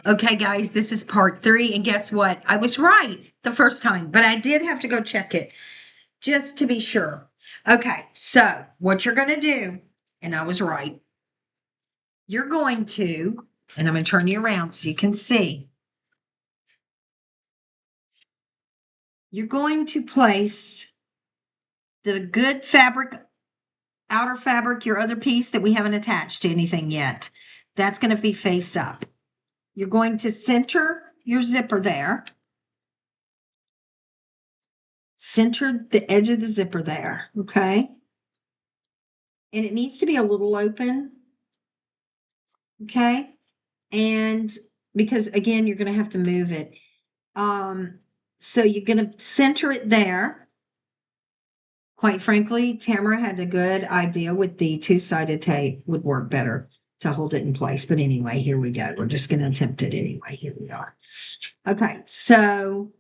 Okay, guys, this is part 3. And guess what? I was right the first time, but I did have to go check it just to be sure. Okay, so what you're going to do, and I was right, you're going to, and I'm going to turn you around so you can see, you're going to place the good fabric, outer fabric, your other piece that we haven't attached to anything yet. That's going to be face up. You're going to center your zipper there. Center the edge of the zipper there, okay? And it needs to be a little open, okay? And because again, you're going to have to move it. So you're going to center it there. Quite frankly, Tamara had a good idea with the two-sided tape would work better to hold it in place. But anyway, here we go. We're just going to attempt it anyway. Here we are. Okay, so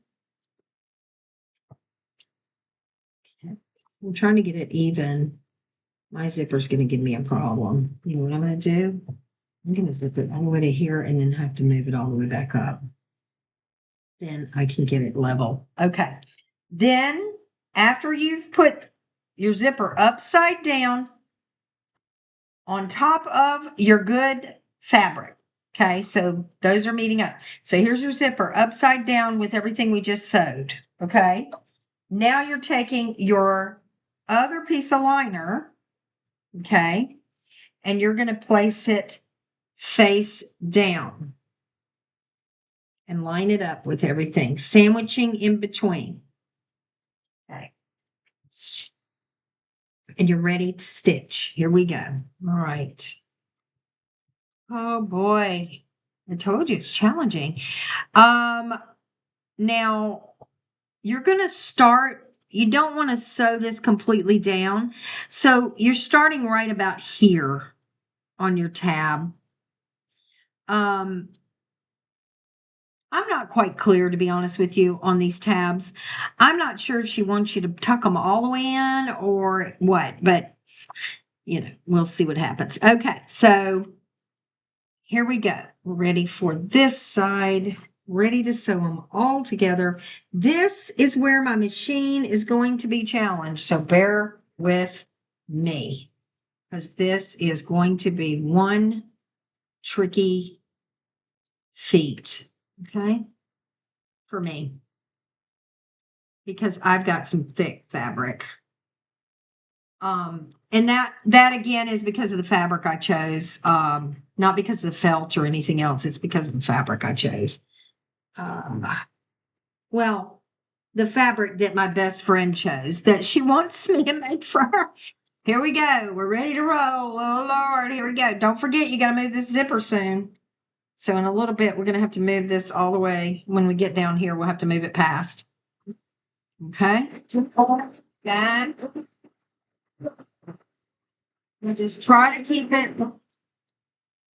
I'm trying to get it even. My zipper's going to give me a problem. You know what I'm going to do? I'm going to zip it all the way to here and then have to move it all the way back up. Then I can get it level. Okay. Then after you've put your zipper upside down on top of your good fabric. Okay. So those are meeting up. So here's your zipper upside down with everything we just sewed. Okay. Now you're taking your other piece of liner. Okay. And you're going to place it face down and line it up with everything, sandwiching in between. Okay. And you're ready to stitch. Here we go. All right. Oh boy. I told you it's challenging. Um, Now you're going to start, you don't want to sew this completely down. So you're starting right about here on your tab. I'm not quite clear, to be honest with you, on these tabs. I'm not sure if she wants you to tuck them all the way in or what, but we'll see what happens. Okay, so here we go. We're ready for this side, ready to sew them all together. This is where my machine is going to be challenged, so bear with me because this is going to be one tricky feat, okay, for me. Because I've got some thick fabric. And that again is because of the fabric I chose. Not because of the felt or anything else. It's because of the fabric I chose. Um, well, the fabric that my best friend chose that she wants me to make for her. Here we go. We're ready to roll. Oh Lord, here we go. Don't forget you gotta move this zipper soon. So in a little bit, we're gonna have to move this all the way. When we get down here, we'll have to move it past. Okay. That. You just try to keep it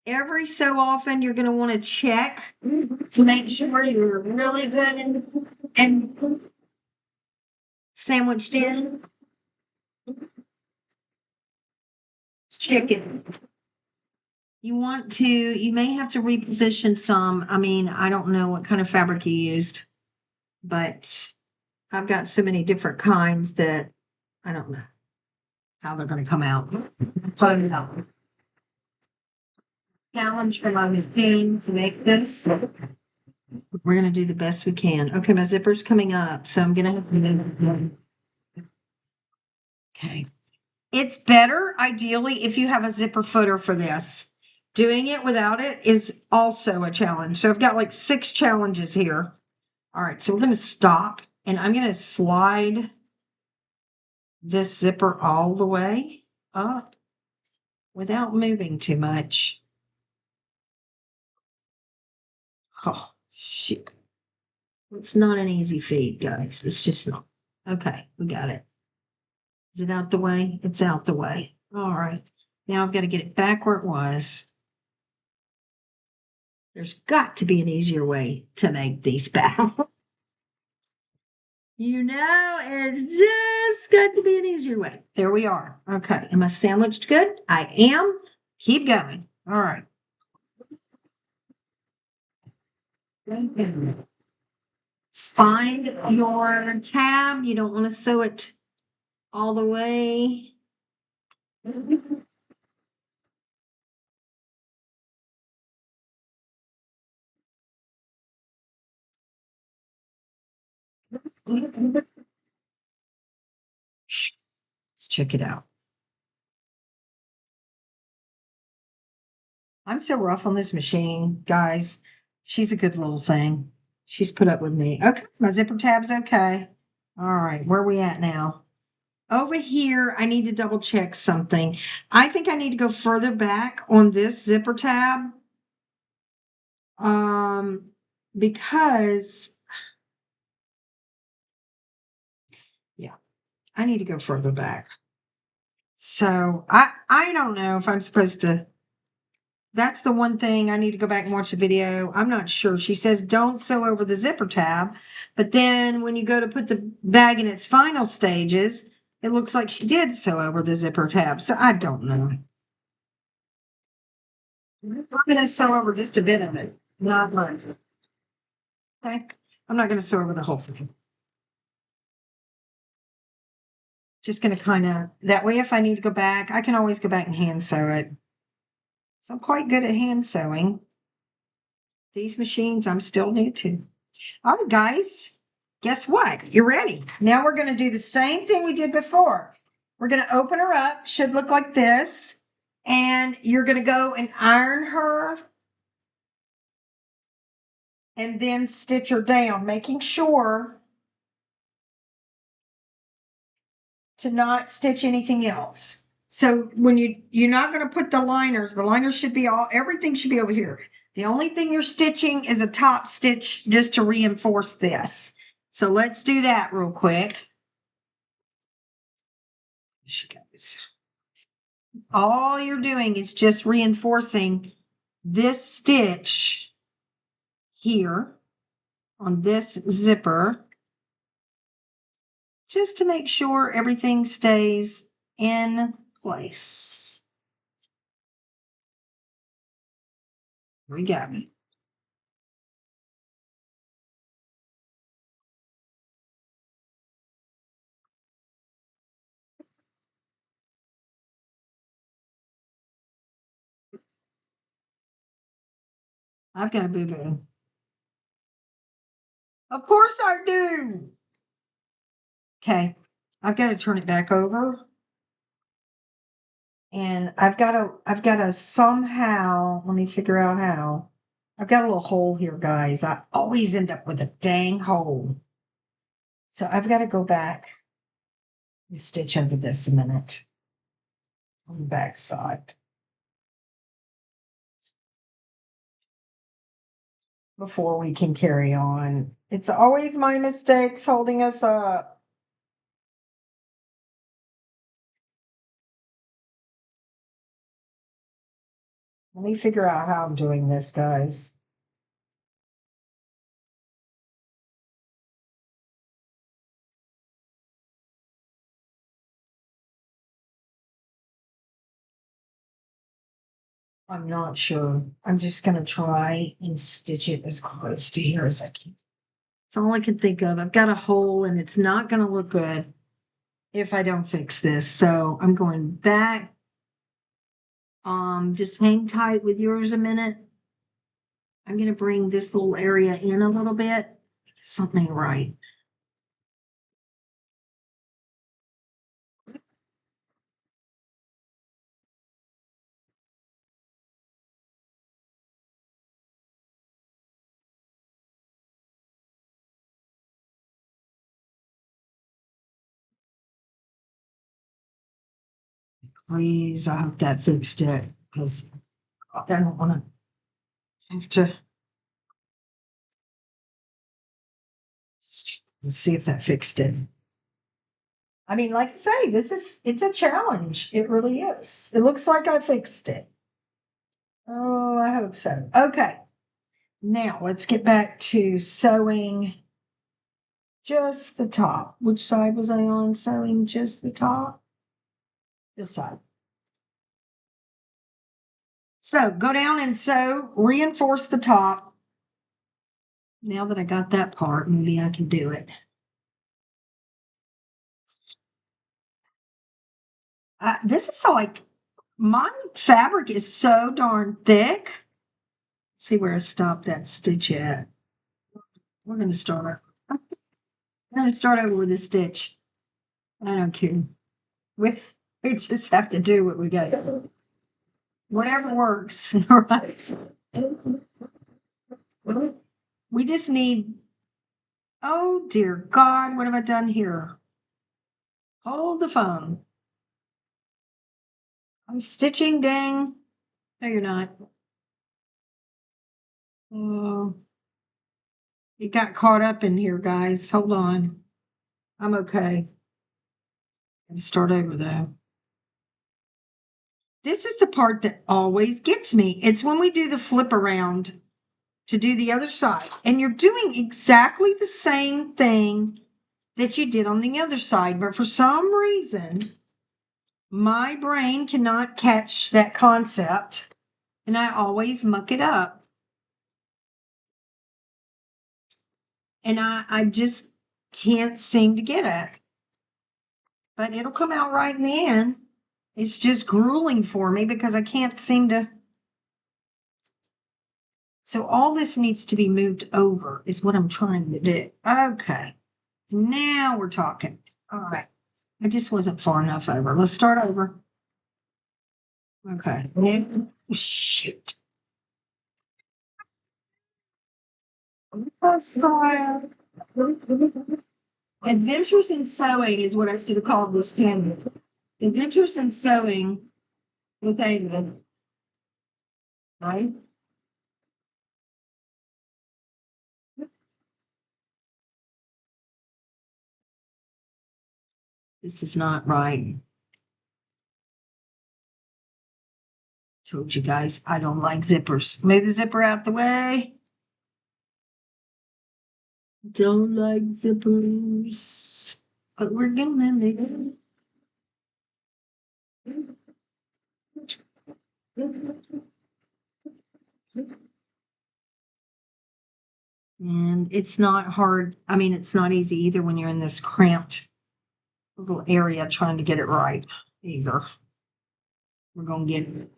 every so often. You're going to want to check to make sure you're really good and sandwiched in. Chicken. You may have to reposition some. I mean, I don't know what kind of fabric you used, but I've got so many different kinds that I don't know how they're going to come out. Find out. Challenge for my machine to make this. We're going to do the best we can. Okay, my zipper's coming up, so I'm going to have to. Okay. It's better, ideally, if you have a zipper footer for this. Doing it without it is also a challenge. So I've got like 6 challenges here. All right, so we're going to stop and I'm going to slide this zipper all the way up without moving too much. Oh, shit. It's not an easy feat, guys. It's just not. Okay, we got it. Is it out the way? It's out the way. All right. Now I've got to get it back where it was. There's got to be an easier way to make these back. It's just got to be an easier way. There we are. Okay. Am I sandwiched good? I am. Keep going. All right. Find your tab. You don't want to sew it all the way. Let's check it out. I'm so rough on this machine, guys. She's a good little thing. She's put up with me. Okay, my zipper tab's okay. All right, where are we at now? Over here, I need to double check something. I think I need to go further back on this zipper tab. Because yeah, I need to go further back. So I don't know if I'm supposed to. That's the one thing I need to go back and watch the video. I'm not sure. She says don't sew over the zipper tab, but then when you go to put the bag in its final stages, it looks like she did sew over the zipper tab. So I don't know. I'm going to sew over just a bit of it, not much. Okay. I'm not going to sew over the whole thing. Just going to kind of, that way if I need to go back, I can always go back and hand sew it. So I'm quite good at hand sewing. These machines I'm still new to. All right, guys, guess what? You're ready. Now we're going to do the same thing we did before. We're going to open her up. Should look like this. And you're going to go and iron her and then stitch her down, making sure to not stitch anything else. So when you're not going to put the liners should be everything should be over here. The only thing you're stitching is a top stitch just to reinforce this. So let's do that real quick. All you're doing is just reinforcing this stitch here on this zipper just to make sure everything stays in place. Here we go. I've got a boo-boo. Of course I do. Okay, I've got to turn it back over. And I've got to somehow, let me figure out how. I've got a little hole here, guys. I always end up with a dang hole. So I've got to go back and stitch over this a minute on the back side before we can carry on. It's always my mistakes holding us up. Let me figure out how I'm doing this, guys. I'm not sure. I'm just going to try and stitch it as close to here as I can. That's all I can think of. I've got a hole and it's not going to look good if I don't fix this. So I'm going back. Just hang tight with yours a minute. I'm going to bring this little area in a little bit. Something right. Please, I hope that fixed it because I don't want to have to. Let's see if that fixed it. I mean, like I say, it's a challenge. It really is. It looks like I fixed it. Oh, I hope so. Okay. Now let's get back to sewing just the top. Which side was I on? Sewing just the top? This side. So go down and sew, reinforce the top. Now that I got that part, maybe I can do it. This is so like my fabric is so darn thick. See where I stopped that stitch at. We're going to start. I'm going to start over with a stitch. I don't care. We, we just have to do what we got. Whatever works, right? We just need. Oh dear God, what have I done here? Hold the phone. I'm stitching, dang. No, you're not. Oh, it got caught up in here, guys. Hold on. I'm okay. Gotta start over though. This is the part that always gets me. It's when we do the flip around to do the other side, and you're doing exactly the same thing that you did on the other side, but for some reason, my brain cannot catch that concept, and I always muck it up. And I just can't seem to get it. But it'll come out right in the end. It's just grueling for me because I can't seem to. So all this needs to be moved over, is what I'm trying to do. Okay. Now we're talking. All right. I just wasn't far enough over. Let's start over. Okay. Shoot. Adventures in Sewing is what I should have called this channel. Adventures in Sewing with Ava. Right? This is not right. Told you guys I don't like zippers. Move the zipper out the way. Don't like zippers. But we're gonna make it. And it's not hard. I mean, it's not easy either when you're in this cramped little area trying to get it right either. We're gonna get it.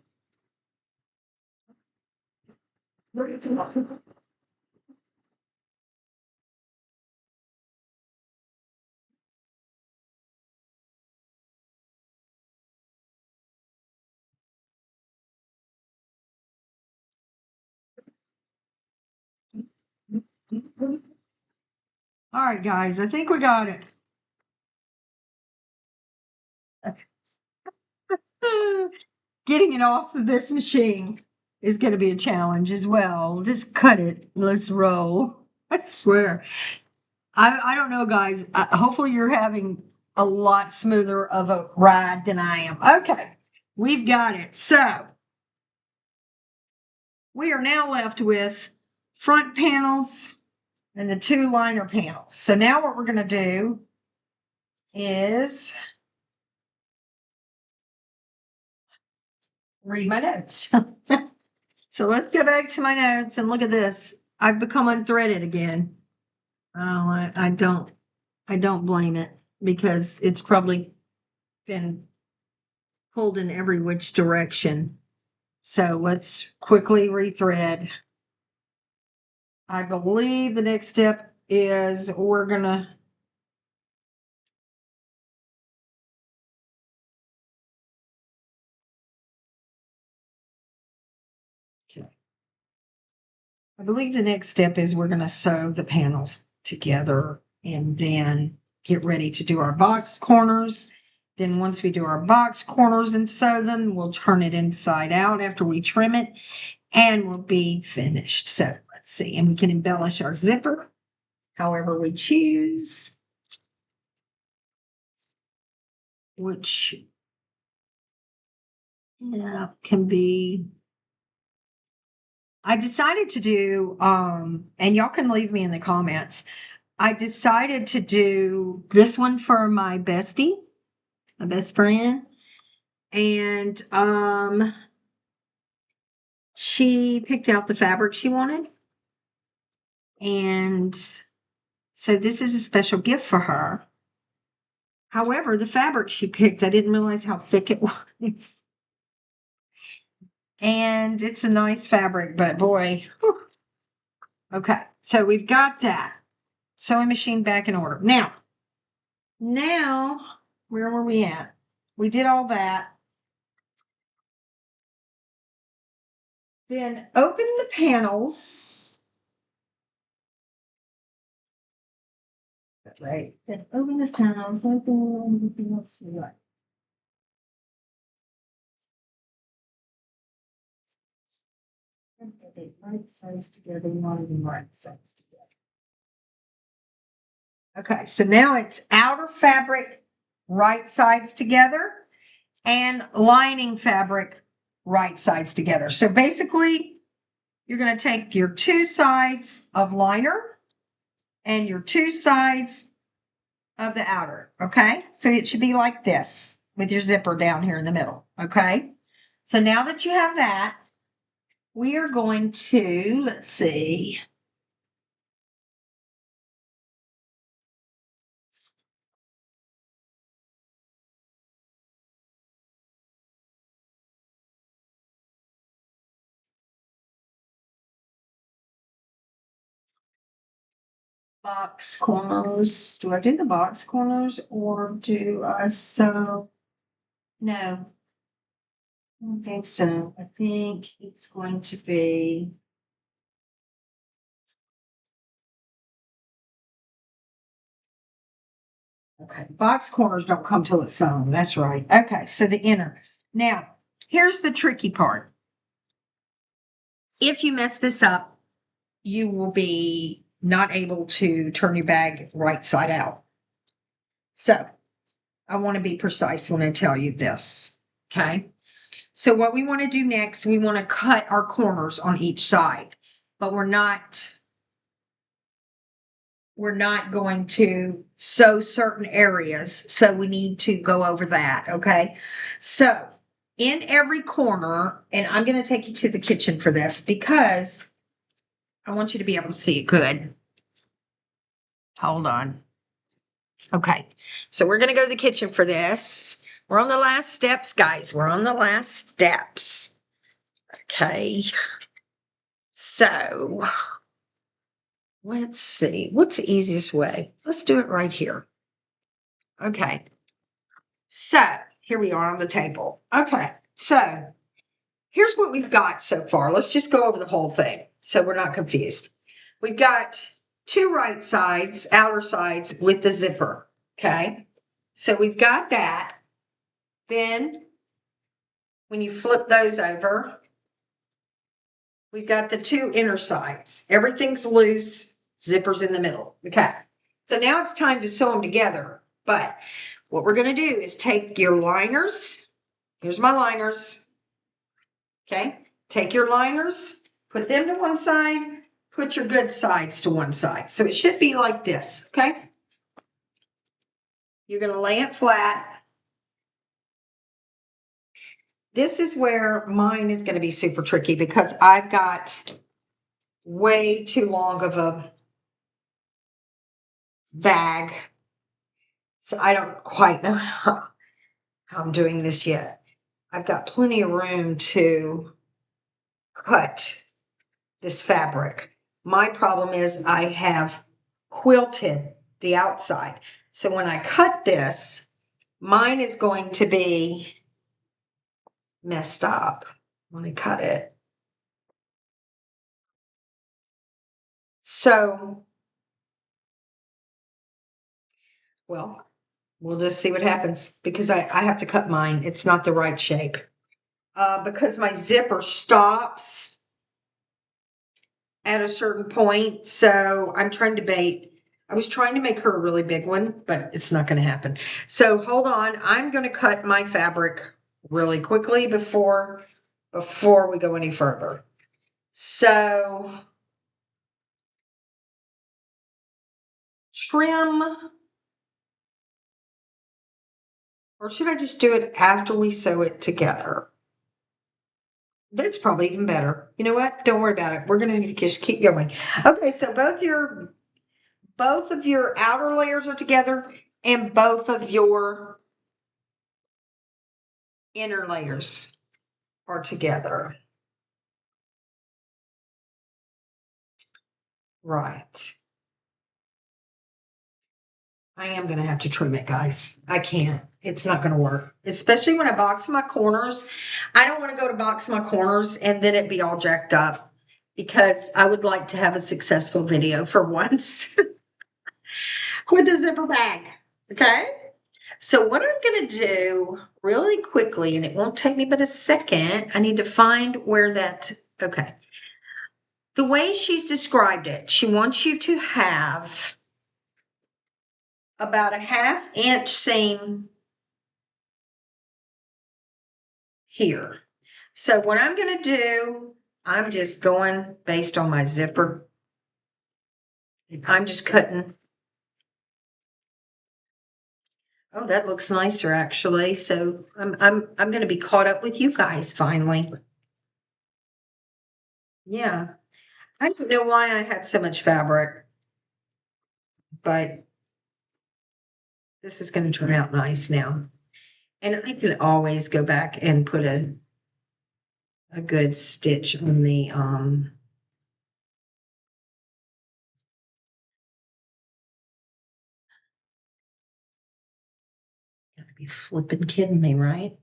All right, guys, I think we got it. Getting it off of this machine is going to be a challenge as well. Just cut it. Let's roll. I swear. I don't know, guys. Hopefully, you're having a lot smoother of a ride than I am. Okay, we've got it. So we are now left with front panels and the two liner panels. So now what we're going to do is read my notes. So let's go back to my notes and look at this. I've become unthreaded again. Oh, I don't blame it because it's probably been pulled in every which direction. So let's quickly rethread. I believe the next step is we're gonna. Okay. I believe the next step is we're gonna sew the panels together and then get ready to do our box corners. Then once we do our box corners and sew them, we'll turn it inside out after we trim it and we'll be finished. So let's see. And we can embellish our zipper however we choose, which can be. I decided to do, and y'all can leave me in the comments. I decided to do this one for my bestie, my best friend. And she picked out the fabric she wanted. And so this is a special gift for her. However, the fabric she picked, I didn't realize how thick it was. And it's a nice fabric, but boy. Whew. Okay, so we've got that. Sewing machine back in order. Now, where were we at? We did all that. Then open the panels. Right. Then open the panels. Open the panels. Right. They right sides together, one of them right sides together. Okay, so now it's outer fabric right sides together and lining fabric right sides together. So basically, you're going to take your two sides of liner and your two sides of the outer. Okay, so it should be like this with your zipper down here in the middle. Okay, so now that you have that, we are going to, let's see. Box corners. Do I do the box corners or do I sew? No, I don't think so. I think it's going to be. Okay, box corners don't come till it's sewn. That's right. Okay, so the inner. Now, here's the tricky part. If you mess this up, you will be not able to turn your bag right side out. So I want to be precise when I tell you this. Okay. So what we want to do next, we want to cut our corners on each side, but we're not going to sew certain areas. So we need to go over that. Okay. So in every corner, and I'm going to take you to the kitchen for this because I want you to be able to see it good. Hold on. Okay. So we're going to go to the kitchen for this. We're on the last steps, guys. We're on the last steps. Okay. So let's see. What's the easiest way? Let's do it right here. Okay. So here we are on the table. Okay. So here's what we've got so far. Let's just go over the whole thing so we're not confused. We've got two right sides, outer sides with the zipper. Okay. So we've got that. Then when you flip those over, we've got the two inner sides. Everything's loose, zippers in the middle. Okay. So now it's time to sew them together. But what we're going to do is take your liners. Here's my liners. Okay. Take your liners, put them to one side, put your good sides to one side. So it should be like this. Okay. You're going to lay it flat. This is where mine is going to be super tricky because I've got way too long of a bag. So I don't quite know how I'm doing this yet. I've got plenty of room to cut this fabric. My problem is I have quilted the outside. So when I cut this, mine is going to be messed up when I cut it. So, well, we'll just see what happens because I have to cut mine. It's not the right shape. Because my zipper stops at a certain point. So I'm trying to bait. I was trying to make her a really big one, but it's not going to happen. So hold on. I'm going to cut my fabric really quickly before we go any further. So trim, or should I just do it after we sew it together? That's probably even better. You know what? Don't worry about it. We're going to just keep going. Okay, so both of your outer layers are together and both of your inner layers are together. Right. I am going to have to trim it, guys. I can't. It's not going to work. Especially when I box my corners. I don't want to go to box my corners and then it be all jacked up because I would like to have a successful video for once with a zipper bag. Okay? So what I'm going to do really quickly, and it won't take me but a second, I need to find where that, okay. The way she's described it, she wants you to have about a 1/2 inch seam here. So what I'm going to do, I'm just going based on my zipper. I'm just cutting. Oh, that looks nicer actually. So I'm going to be caught up with you guys finally. Yeah. I don't know why I had so much fabric, but this is going to turn out nice now. And I can always go back and put a good stitch on the gotta be flipping kidding me, right?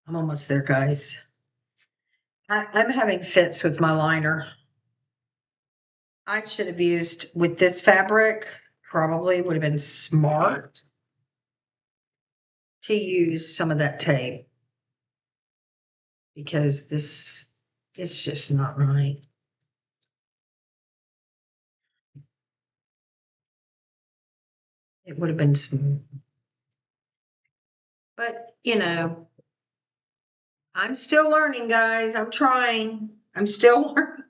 I'm almost there, guys. I'm having fits with my liner. I should have used with this fabric, probably would have been smart to use some of that tape because this it's just not right. It would have been smooth. But you know, I'm still learning, guys. I'm trying. I'm still learning.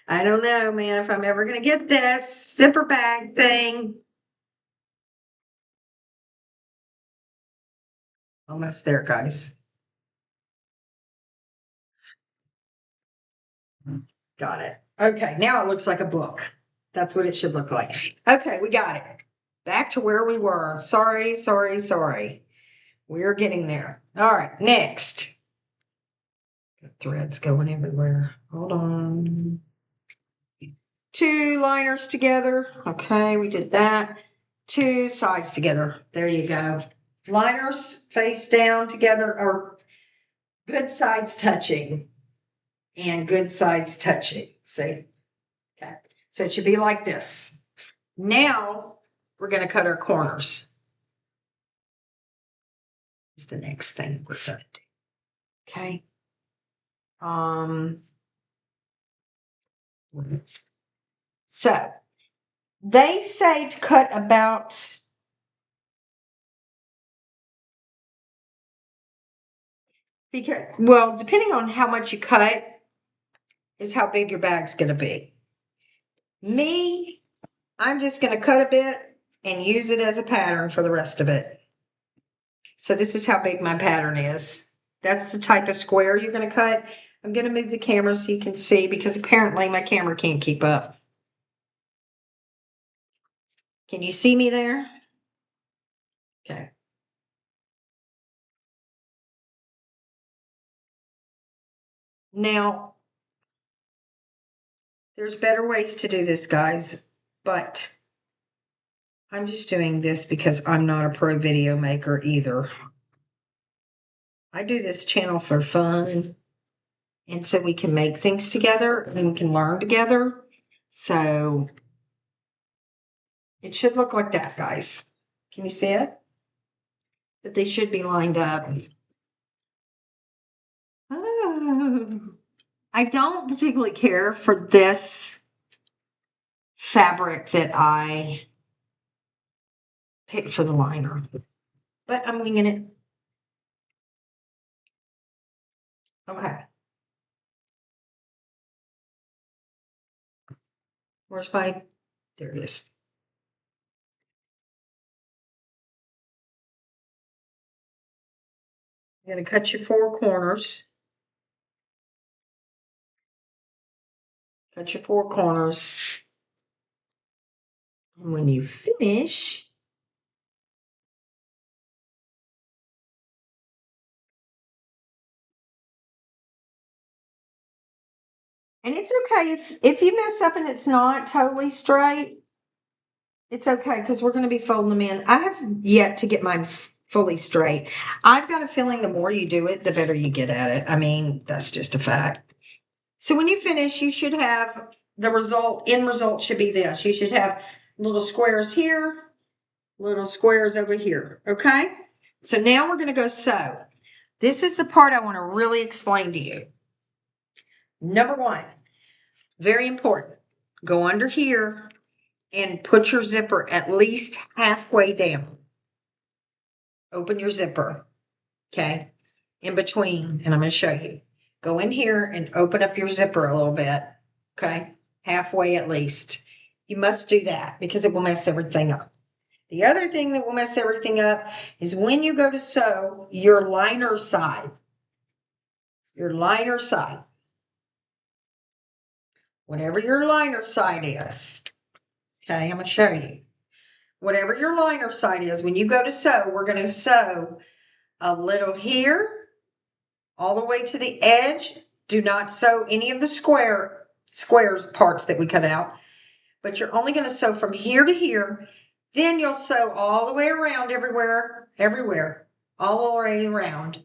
I don't know, man, if I'm ever going to get this zipper bag thing. Almost there, guys. Got it. Okay, now it looks like a book. That's what it should look like. Okay, we got it. Back to where we were. Sorry, sorry, sorry. We're getting there. All right, next. Got threads going everywhere. Hold on. 2 liners together. Okay, we did that. 2 sides together. There you go. Liners face down together or good sides touching and good sides touching. See? Okay. So it should be like this. Now we're going to cut our corners. Is the next thing we're going to do. Okay. So they say to cut about because well, depending on how much you cut is how big your bag's going to be. Me, I'm just going to cut a bit and use it as a pattern for the rest of it. So this is how big my pattern is. That's the type of square you're going to cut. I'm going to move the camera so you can see because apparently my camera can't keep up. Can you see me there? Okay. Now, there's better ways to do this, guys, but I'm just doing this because I'm not a pro video maker either. I do this channel for fun, and so we can make things together and we can learn together. So it should look like that, guys. Can you see it? But they should be lined up. Oh, I don't particularly care for this fabric that I picked for the liner, but I'm winging it. Okay. Where's my, there it is. You're going to cut your 4 corners. Cut your 4 corners. And when you finish, and it's okay if you mess up and it's not totally straight, it's okay because we're going to be folding them in. I have yet to get mine fully straight. I've got a feeling the more you do it, the better you get at it. I mean, that's just a fact. So when you finish, you should have the end result should be this. You should have little squares here, little squares over here. Okay. So now we're going to go sew. This is the part I want to really explain to you. Number 1, very important. Go under here and put your zipper at least halfway down. Open your zipper. Okay. In between, and I'm going to show you. Go in here and open up your zipper a little bit. Okay. Halfway at least. You must do that because it will mess everything up. The other thing that will mess everything up is when you go to sew your liner side. Your liner side. Whatever your liner side is. Okay, I'm going to show you. Whatever your liner side is, when you go to sew, we're going to sew a little here, all the way to the edge. Do not sew any of the squares parts that we cut out, but you're only going to sew from here to here. Then you'll sew all the way around everywhere, all the way around,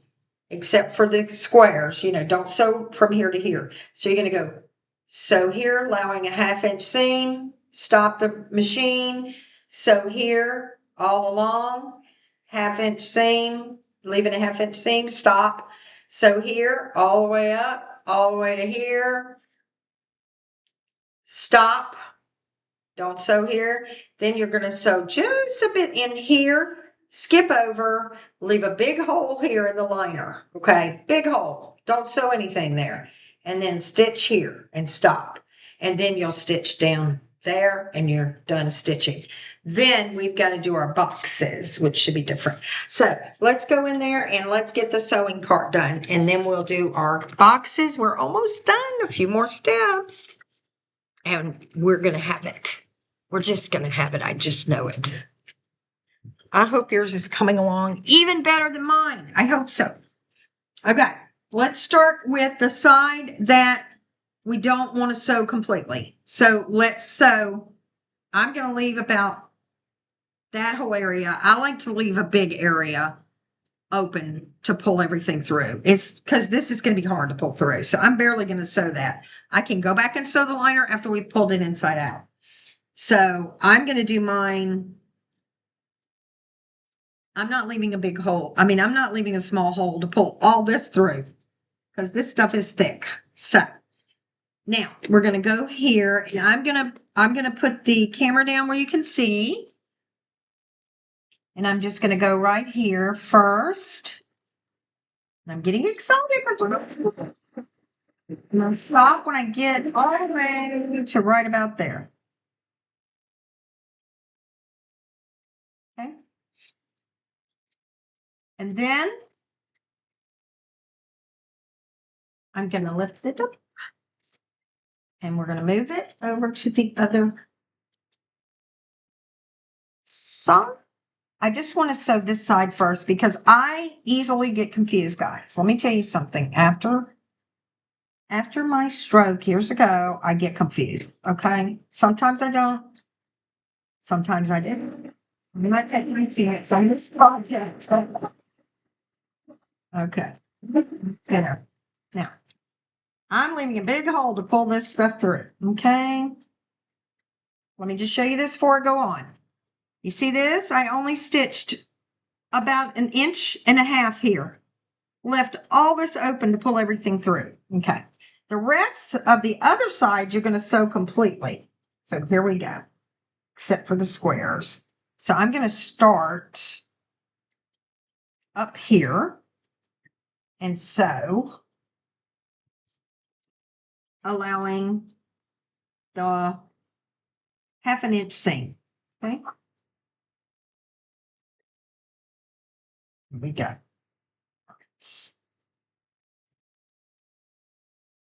except for the squares. Don't sew from here to here. So you're going to go sew here, allowing a 1/2 inch seam, stop the machine, sew here all along, 1/2 inch seam, leaving a 1/2 inch seam, stop, sew here all the way up, all the way to here, stop, don't sew here. Then you're going to sew just a bit in here, skip over, leave a big hole here in the liner. Okay, big hole. Don't sew anything there. And then stitch here and stop. And then you'll stitch down there and you're done stitching. Then we've got to do our boxes, which should be different. So let's go in there and let's get the sewing part done. And then we'll do our boxes. We're almost done. A few more steps. And we're going to have it. We're just going to have it. I just know it. I hope yours is coming along even better than mine. I hope so. Okay, let's start with the side that we don't want to sew completely. So let's sew. I'm going to leave about that whole area. I like to leave a big area open to pull everything through. It's because this is going to be hard to pull through. So I'm barely going to sew that. I can go back and sew the liner after we've pulled it inside out. So I'm going to do mine. I'm not leaving a big hole. I'm not leaving a small hole to pull all this through because this stuff is thick. So now we're going to go here and I'm going to put the camera down where you can see. And I'm just going to go right here first. And I'm getting excited because I'm going to stop when I get all the way to right about there. Okay. And then I'm going to lift it up and we're going to move it over to the other side. I just want to sew this side first because I easily get confused, guys. Let me tell you something. After my stroke years ago, I get confused. Okay. Sometimes I don't. Sometimes I do. I'm not taking my chance on this project. Okay. There. Now, I'm leaving a big hole to pull this stuff through. Okay. Let me just show you this before I go on. You see this? I only stitched about 1.5 inches here. Left all this open to pull everything through. Okay. The rest of the other side, you're going to sew completely. So here we go, except for the squares. So I'm going to start up here and sew, allowing the 1/2 inch seam. Okay. Here we go.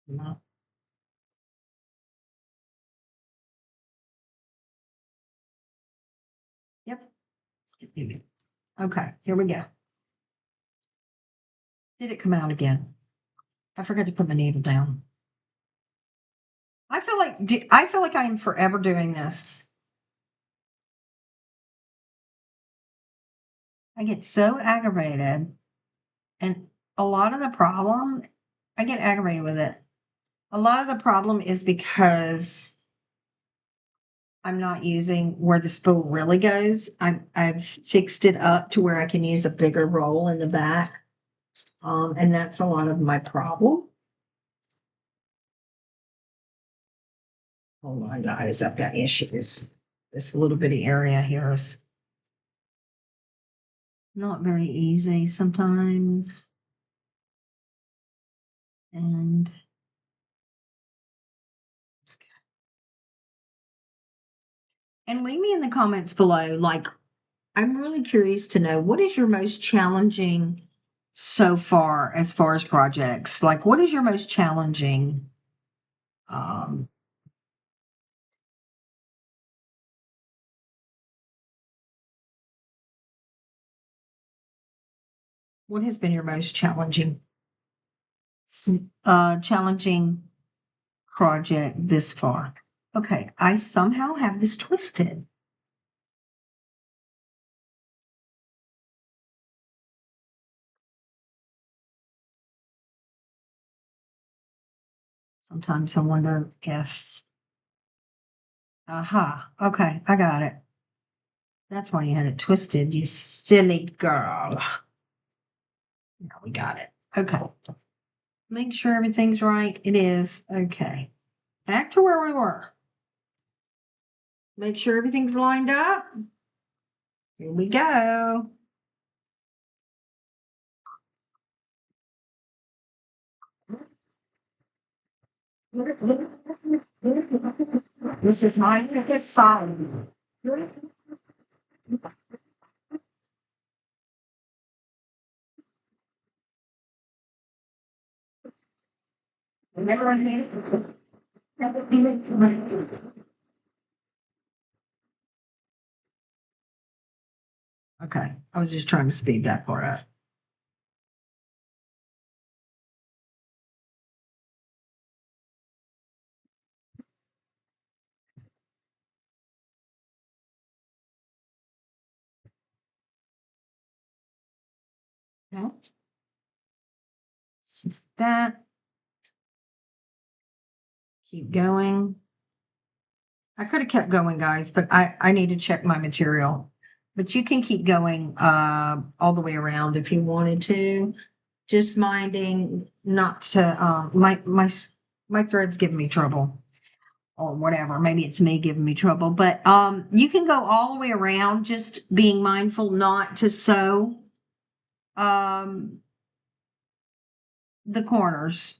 No. Yep. Okay, here we go. Did it come out again? I forgot to put my needle down. I feel like I am forever doing this. I get so aggravated, and a lot of the problem, I get aggravated with it. A lot of the problem is because I'm not using where the spool really goes. I've fixed it up to where I can use a bigger roll in the back. And that's a lot of my problem. Oh my guys, I've got issues. This little bitty area here is not very easy sometimes. And leave me in the comments below. Like, I'm really curious to know, what is your most challenging so far as projects? Like, what is your most challenging? Um, what has been your most challenging project this far? Okay, I somehow have this twisted. Sometimes I wonder if, aha, okay, I got it. That's why you had it twisted, you silly girl. Now we got it. Okay. Make sure everything's right. It is. Okay. Back to where we were. Make sure everything's lined up. Here we go. This is my thickest side. Remember I made Okay. I was just trying to speed that part up. Okay. That. Keep going. I could have kept going, guys, but I need to check my material. But you can keep going all the way around if you wanted to. Just minding not to my thread's giving me trouble or whatever. Maybe it's me giving me trouble, but you can go all the way around, just being mindful not to sew um the corners.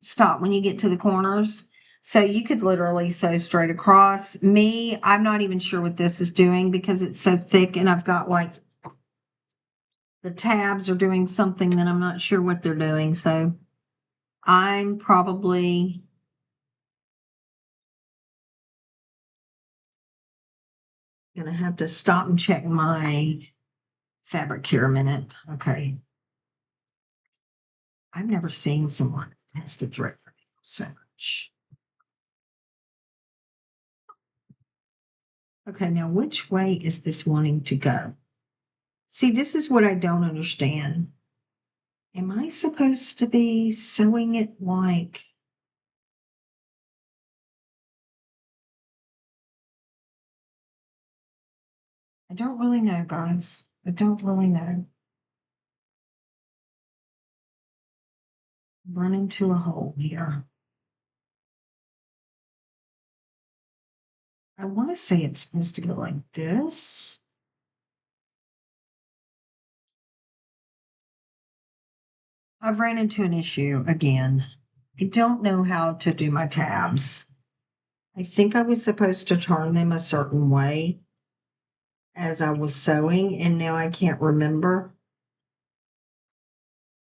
Stop when you get to the corners. So you could literally sew straight across. Me, I'm not even sure what this is doing because it's so thick, and I've got like the tabs are doing something that I'm not sure what they're doing. So I'm probably gonna have to stop and check my fabric here a minute. Okay. I've never seen someone who has to thread for so much. Okay, now which way is this wanting to go? See, this is what I don't understand. Am I supposed to be sewing it like? I don't really know, guys. I don't really know. Run into a hole here. I want to say it's supposed to go like this. I've ran into an issue again. I don't know how to do my tabs. I think I was supposed to turn them a certain way as I was sewing, and now I can't remember.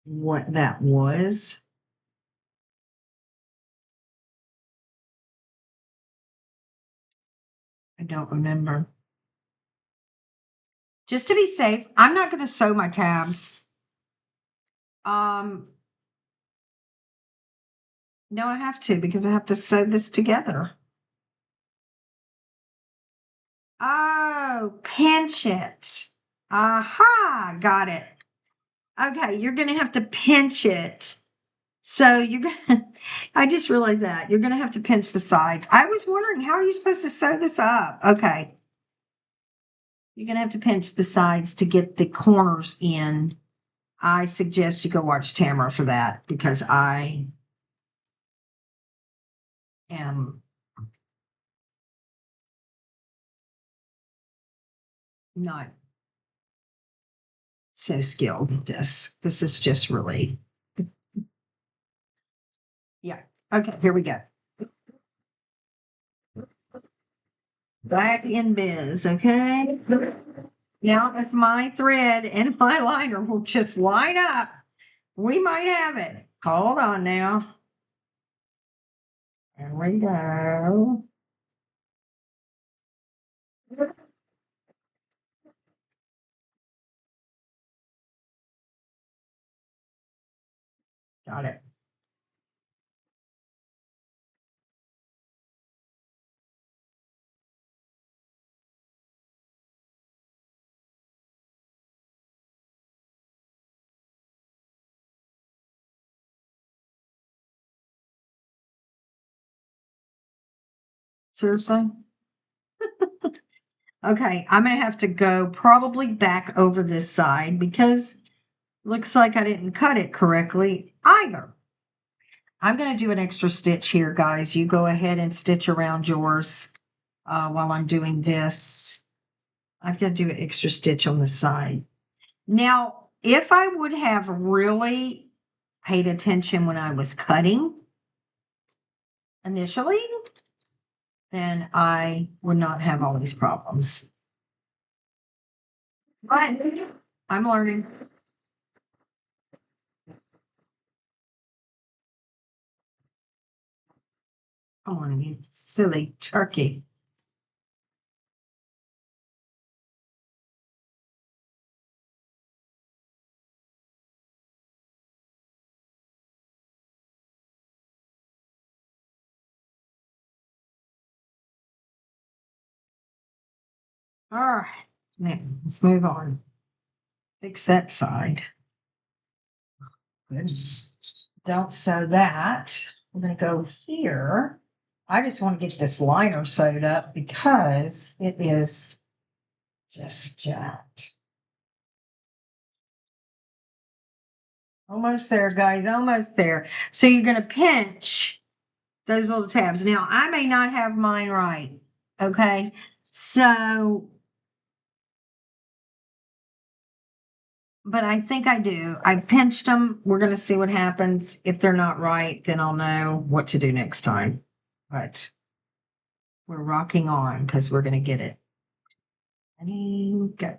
what that was. I don't remember. Just to be safe, I'm not going to sew my tabs. Um, no, I have to because I have to sew this together. Oh, pinch it. Aha, got it. Okay, you're going to have to pinch it. So you're gonna, I just realized that you're gonna have to pinch the sides. I was wondering, how are you supposed to sew this up? Okay. You're gonna have to pinch the sides to get the corners in. I suggest you go watch Tamara for that because I am not so skilled with this. This is just really, yeah. Okay, here we go. Back in biz, okay? Now, if my thread and my liner will just line up, we might have it. Hold on now. There we go. Got it. Seriously? Okay, I'm gonna have to go probably back over this side because looks like I didn't cut it correctly either. I'm gonna do an extra stitch here, guys. You go ahead and stitch around yours while I'm doing this. I've got to do an extra stitch on the side. Now, if I would have really paid attention when I was cutting initially, then I would not have all these problems. But I'm learning. Come on, you silly turkey. All right, now let's move on. Fix that side. Goodness. Don't sew that. I'm going to go here. I just want to get this liner sewed up because it is just jacked. Almost there, guys. Almost there. So you're going to pinch those little tabs. Now, I may not have mine right. Okay. So, but I think I do. I pinched them. We're going to see what happens. If they're not right, then I'll know what to do next time. But we're rocking on because we're going to get it. And go.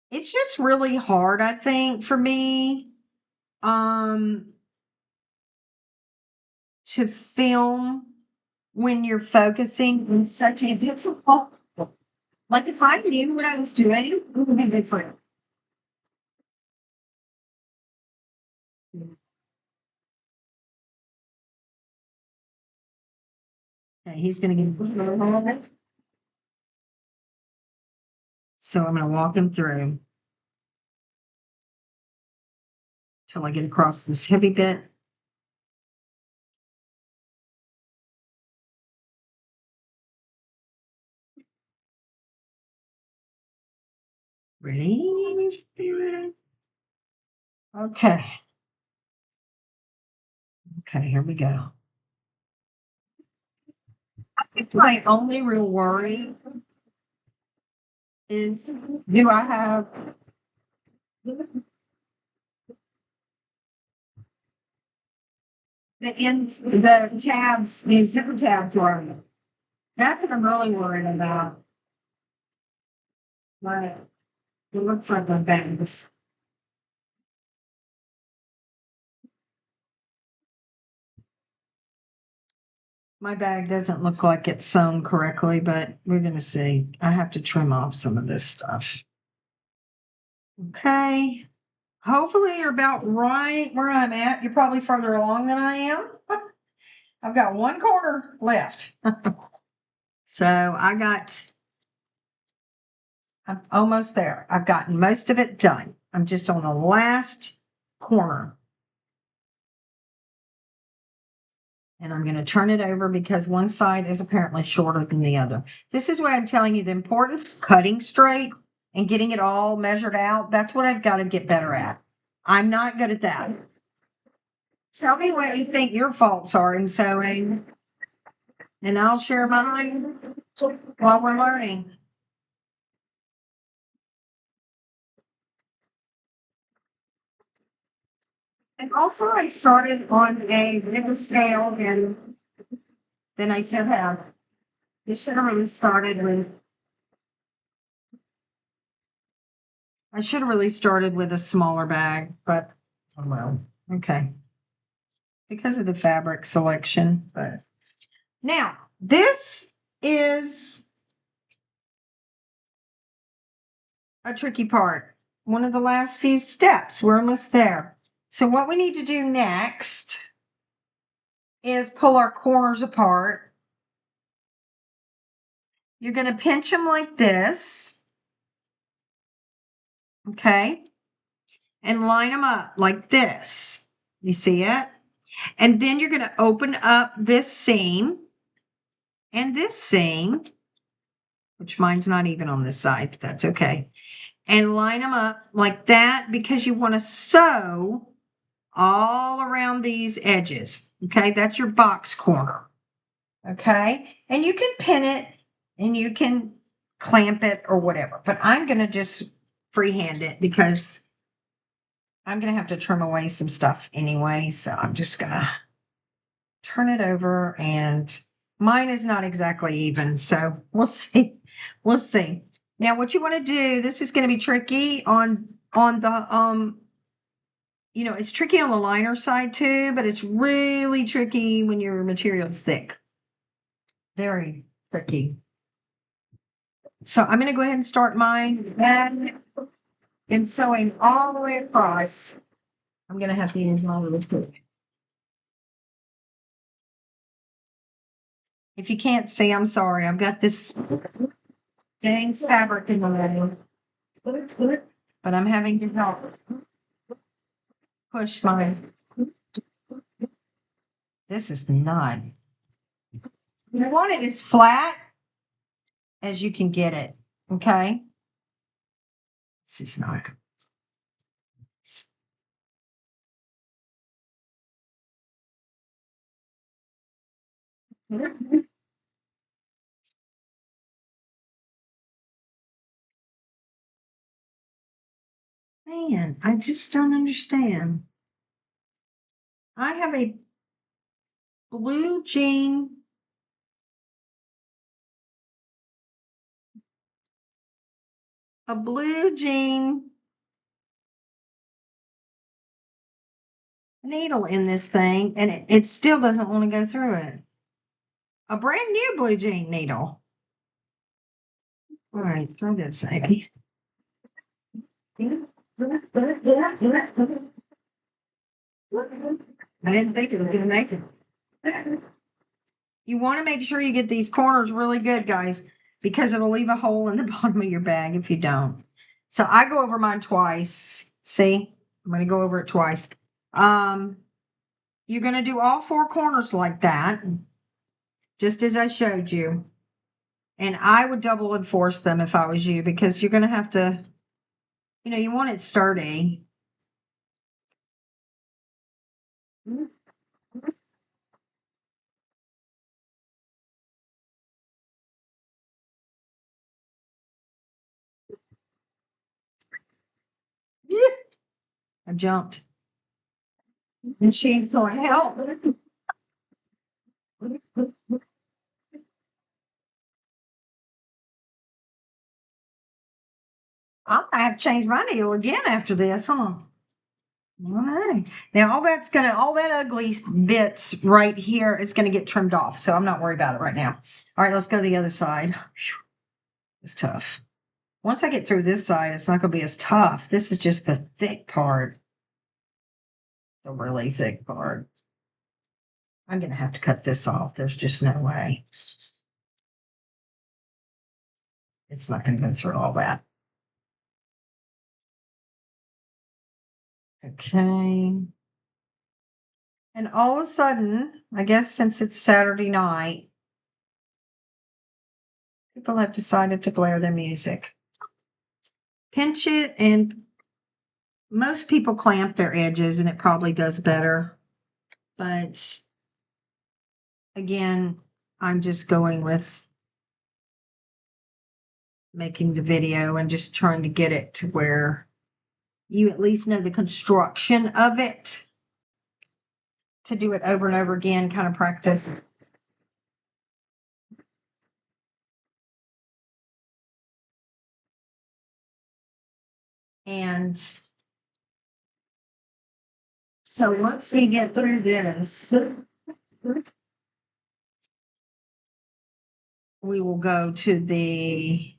It's just really hard, I think, for me um to film when you're focusing on such a difficult, like if I knew what I was doing, it would be different. Okay, he's gonna get, so I'm gonna walk him through till I get across this heavy bit. Ready? Okay. Okay, here we go. I think my only real worry is, do I have the tabs, the zipper tabs right? That's what I'm really worried about. But it looks like my bags. My bag doesn't look like it's sewn correctly, but we're going to see. I have to trim off some of this stuff. Okay. Hopefully you're about right where I'm at. You're probably further along than I am. I've got one corner left. So I'm almost there. I've gotten most of it done. I'm just on the last corner. And I'm going to turn it over because one side is apparently shorter than the other. This is what I'm telling you, the importance of cutting straight and getting it all measured out. That's what I've got to get better at. I'm not good at that. Tell me what you think your faults are in sewing, and I'll share mine while we're learning. And also, I started on a bigger scale than I should have. You should have really started with. I should have really started with a smaller bag, but oh well. Okay. Because of the fabric selection. But now this is a tricky part. One of the last few steps. We're almost there. So what we need to do next is pull our corners apart. You're going to pinch them like this. Okay. And line them up like this. You see it? And then you're going to open up this seam and this seam, which mine's not even on this side, but that's okay. And line them up like that because you want to sew all around these edges. Okay, that's your box corner. Okay, and you can pin it and you can clamp it or whatever, but I'm going to just freehand it because I'm going to have to trim away some stuff anyway. So I'm just going to turn it over, and mine is not exactly even. So we'll see. We'll see. Now, what you want to do, this is going to be tricky on the, it's tricky on the liner side too, but it's really tricky when your material's thick. Very tricky. So I'm going to go ahead and start mine and sewing all the way across. I'm going to have to use my little hook. If you can't see, I'm sorry. I've got this dang fabric in the way. But I'm having to help push mine. This is not. You want it as flat as you can get it. Okay. This is not. Man, I just don't understand. I have a blue jean needle in this thing, and it still doesn't want to go through it. A brand new blue jean needle. All right, throw that Sadie. I didn't think it was going to make it. You want to make sure you get these corners really good, guys, because it'll leave a hole in the bottom of your bag if you don't. So I go over mine twice. See, I'm going to go over it twice. You're going to do all four corners like that, just as I showed you. And I would double enforce them if I was you, because you're going to have to, you want it sturdy. I jumped. And she's going, help. I'll have to change my needle again after this, huh? All right. Now all that ugly bits right here is gonna get trimmed off. So I'm not worried about it right now. All right, let's go to the other side. Whew, it's tough. Once I get through this side, it's not gonna be as tough. This is just the thick part. The really thick part. I'm gonna have to cut this off. There's just no way. It's not gonna go through all that. Okay. And all of a sudden, I guess since it's Saturday night, people have decided to blare their music. Pinch it, and most people clamp their edges, and it probably does better. But again, I'm just going with making the video and just trying to get it to where you at least know the construction of it. To do it over and over again, kind of practice. And so once we get through this, we will go to the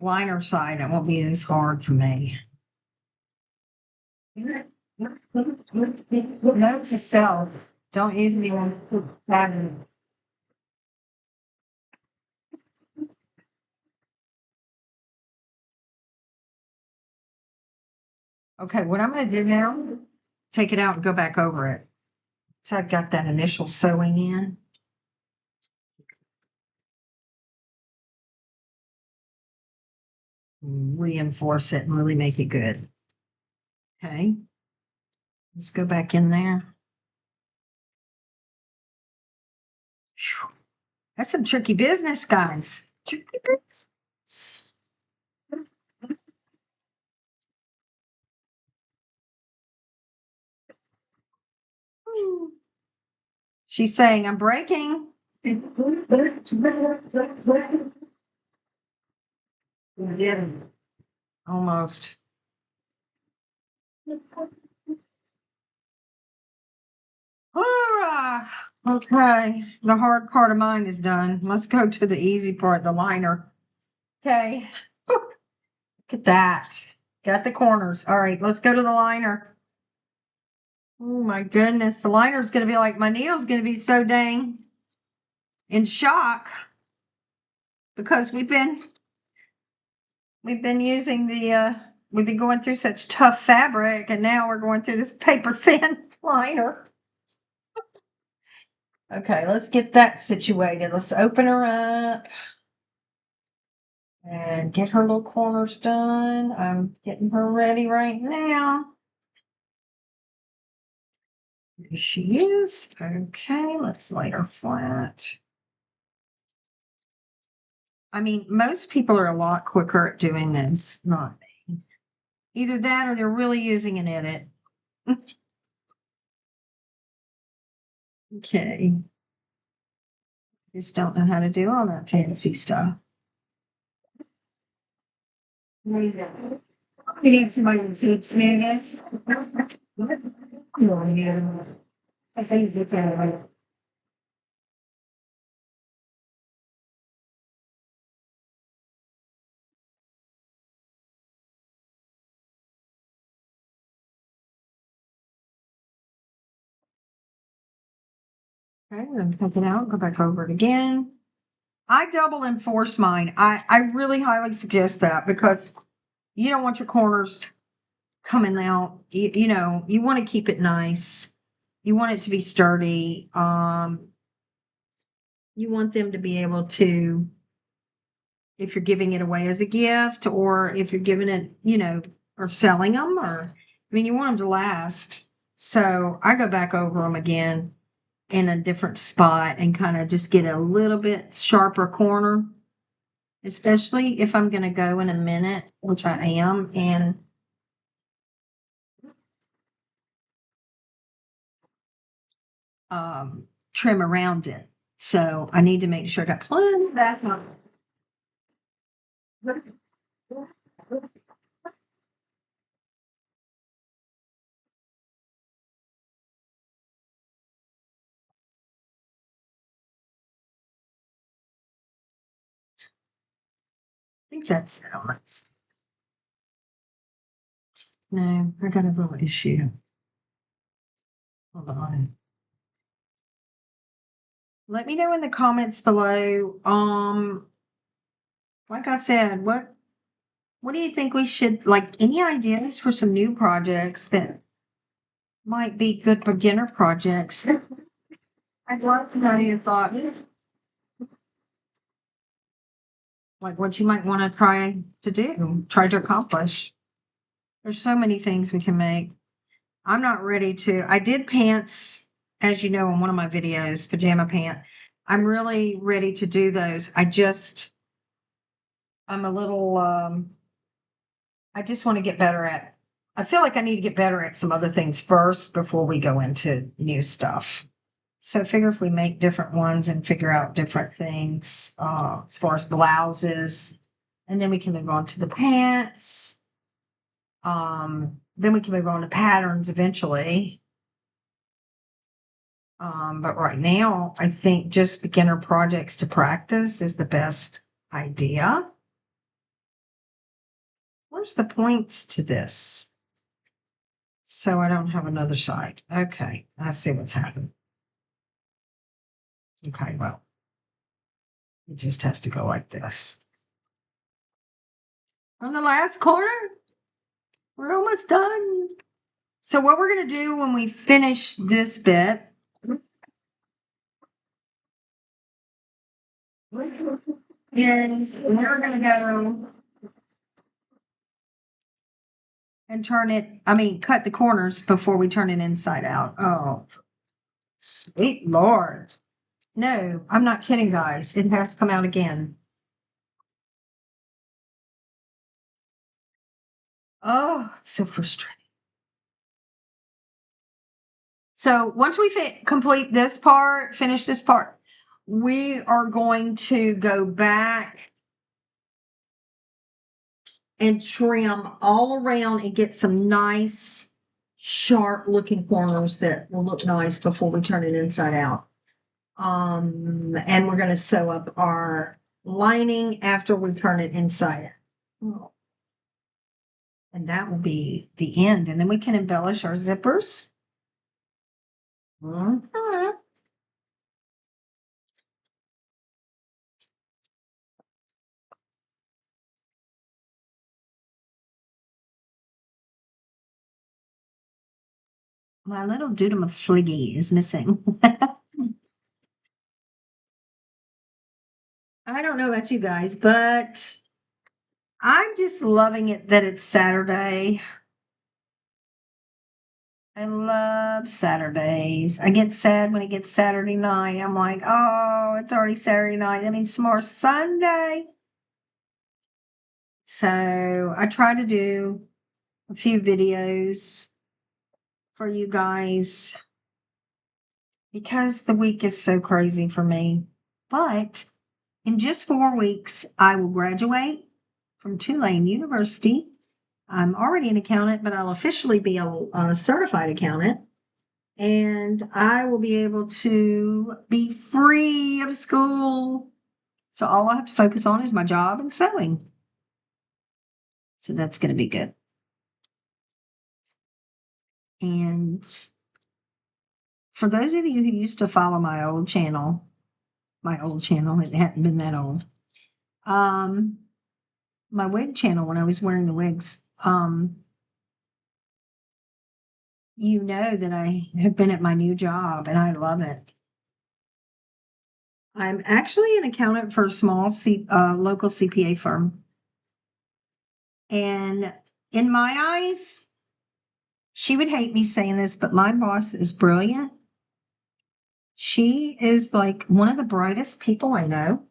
liner side. It won't be as hard for me. Note to self, don't use me on pattern. Okay, what I'm going to do now, take it out and go back over it. So I've got that initial sewing in. Reinforce it and really make it good. Okay, let's go back in there. Whew. That's some tricky business, guys. Tricky business. She's saying, I'm breaking. Yeah, almost. Hoorah! Okay, the hard part of mine is done. Let's go to the easy part, the liner. Okay, look at that. Got the corners. All right, let's go to the liner. Oh my goodness, the liner is going to be like, my needle's going to be so dang in shock because we've been using we've been going through such tough fabric, and now we're going through this paper thin liner. Okay, let's get that situated. Let's open her up and get her little corners done. I'm getting her ready right now. Here she is. Okay, let's lay her flat. I mean, most people are a lot quicker at doing this, not me. Either that or they're really using an edit. Okay. Just don't know how to do all that fancy stuff. We need somebody to teach me this. I think it's okay, then take it out, go back over it again. I double enforce mine. I really highly suggest that because you don't want your corners coming out. You know, you want to keep it nice. You want it to be sturdy. You want them to be able to, if you're giving it away as a gift or if you're giving it, you know, or selling them, or, I mean, you want them to last. So I go back over them again in a different spot and kind of just get a little bit sharper corner especially if I'm going to go in a minute, which I am, and trim around it. So I need to make sure I got plenty of that. I think that's it on that. No, I got a little issue. Hold on. Let me know in the comments below. Like I said, what do you think we should like? Any ideas for some new projects that might be good beginner projects? I'd love to know your thoughts. Like what you might want to try to accomplish. There's so many things we can make. I'm not ready to. I did pants, as you know, in one of my videos, pajama pant. I'm really ready to do those. I'm a little, I just want to get better at, I feel like I need to get better at some other things first before we go into new stuff. So I figure if we make different ones and figure out different things, as far as blouses, and then we can move on to the pants. Then we can move on to patterns eventually. But right now, I think just beginner projects to practice is the best idea. Where's the points to this? So I don't have another side. Okay, I see what's happened. Okay, well, it just has to go like this. On the last corner, we're almost done. So what we're going to do when we finish this bit is we're going to go and cut the corners before we turn it inside out. Oh, sweet Lord. No, I'm not kidding, guys. It has to come out again. Oh, it's so frustrating. So once we finish this part, we are going to go back and trim all around and get some nice, sharp looking corners that will look nice before we turn it inside out. And we're going to sew up our lining after we turn it inside out. And that will be the end. And then we can embellish our zippers. Mhm. My little doodle of Fliggy is missing. I don't know about you guys, but I'm just loving it that it's Saturday. I love Saturdays. I get sad when it gets Saturday night. I'm like, oh, it's already Saturday night. That means tomorrow's Sunday. So I try to do a few videos for you guys because the week is so crazy for me. But in just 4 weeks, I will graduate from Tulane University. I'm already an accountant, but I'll officially be a certified accountant. And I will be able to be free of school. So all I have to focus on is my job and sewing. So that's going to be good. And for those of you who used to follow my old channel, it hadn't been that old. My wig channel, when I was wearing the wigs, you know that I have been at my new job and I love it. I'm actually an accountant for a small local CPA firm. And in my eyes, she would hate me saying this, but my boss is brilliant. She is like one of the brightest people I know.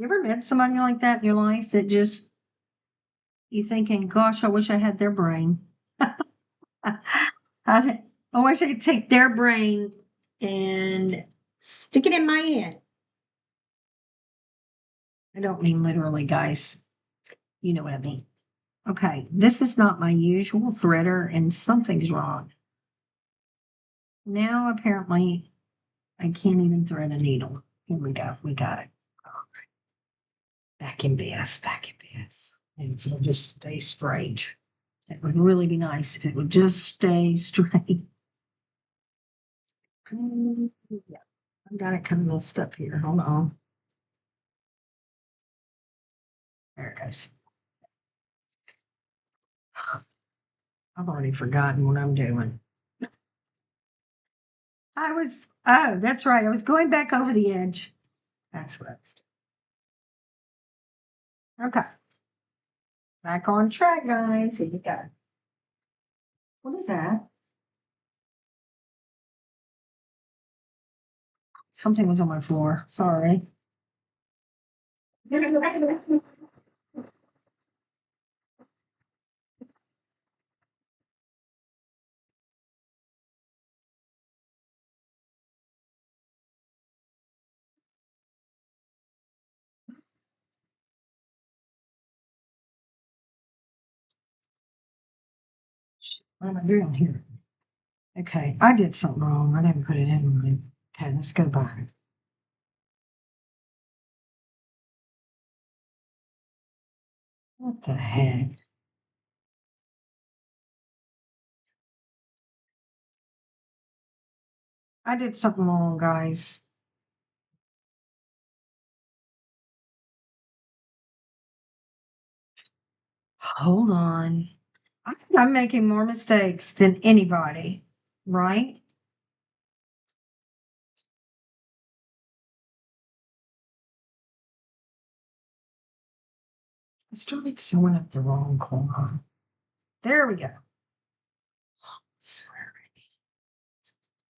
You ever met somebody like that in your life that just you thinking, gosh, I wish I had their brain. I wish I could take their brain and stick it in my head. I don't mean literally, guys. You know what I mean. Okay, this is not my usual threader, and something's wrong. Now, apparently, I can't even thread a needle. Here we go. We got it. Back in BS, back in BS. And if it'll just stay straight. It would really be nice if it would just stay straight. Yeah, I got it kind of messed up here. Hold on. There it goes. I've already forgotten what I'm doing. Oh, that's right. I was going back over the edge. That's what I was doing. Okay. Back on track, guys. Here you go. What is that? Something was on my floor. Sorry. What am I doing here? Okay, I did something wrong. I didn't put it in right. Okay, let's go back. What the heck? I did something wrong, guys. Hold on. I think I'm making more mistakes than anybody, right? I started sewing up the wrong corner. There we go. Swear.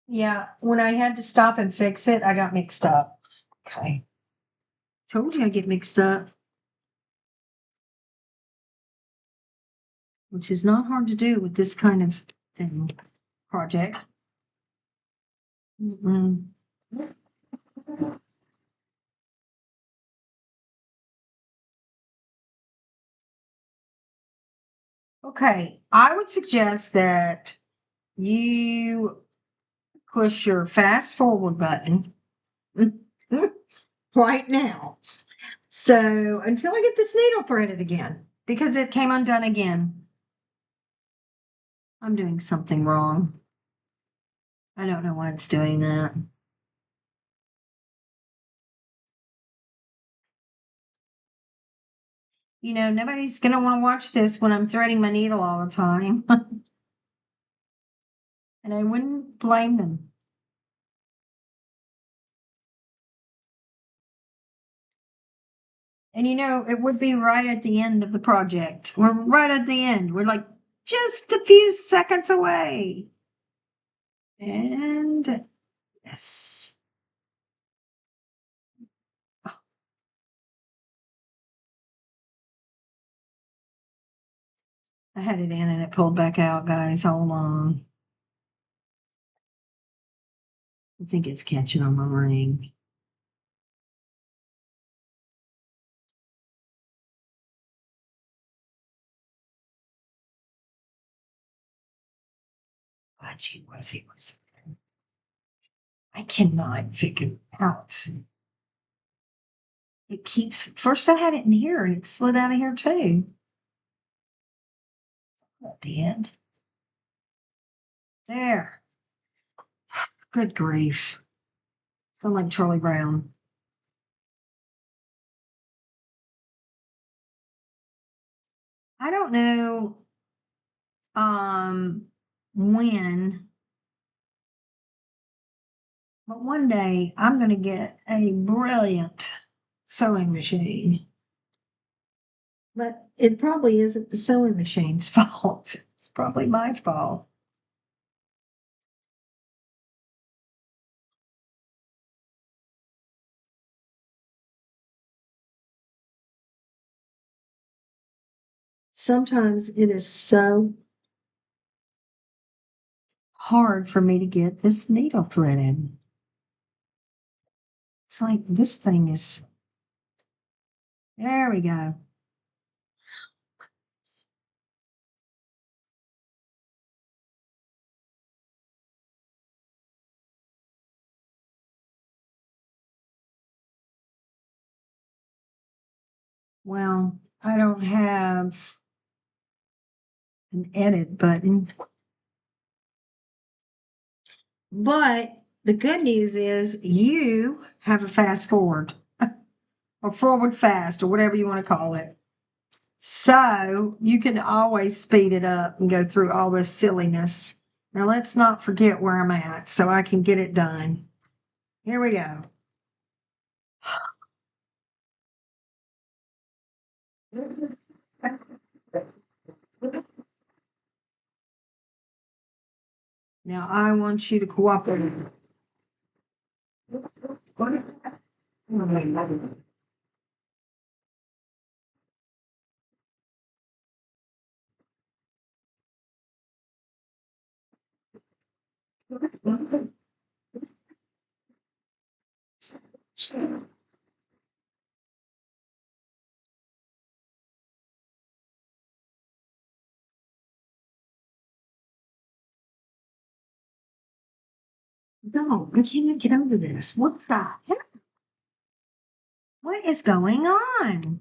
Yeah, when I had to stop and fix it, I got mixed up. Okay. Told you I get mixed up, which is not hard to do with this kind of thing project. Mm-mm. Okay, I would suggest that you push your fast forward button right now. So until I get this needle threaded again, because it came undone again, I'm doing something wrong. I don't know why it's doing that. You know, nobody's going to want to watch this when I'm threading my needle all the time. And I wouldn't blame them. And you know, it would be right at the end of the project. We're right at the end. We're like just a few seconds away. And yes. I had it in and it pulled back out, guys. Hold on. I think it's catching on my ring. But she was, he was. I cannot figure it out. It keeps, first I had it in here and it slid out of here too. At the end. There. Good grief. Sound like Charlie Brown. I don't know um when, but one day I'm going to get a brilliant sewing machine. But it probably isn't the sewing machine's fault. It's probably my fault. Sometimes it is so hard for me to get this needle threaded. It's like this thing is, there we go. Well, I don't have an edit button, but the good news is you have a fast forward or forward fast or whatever you want to call it. So you can always speed it up and go through all this silliness. Now let's not forget where I'm at so I can get it done. Here we go. Now I want you to cooperate. No, I can't get over this. What the heck? What is going on?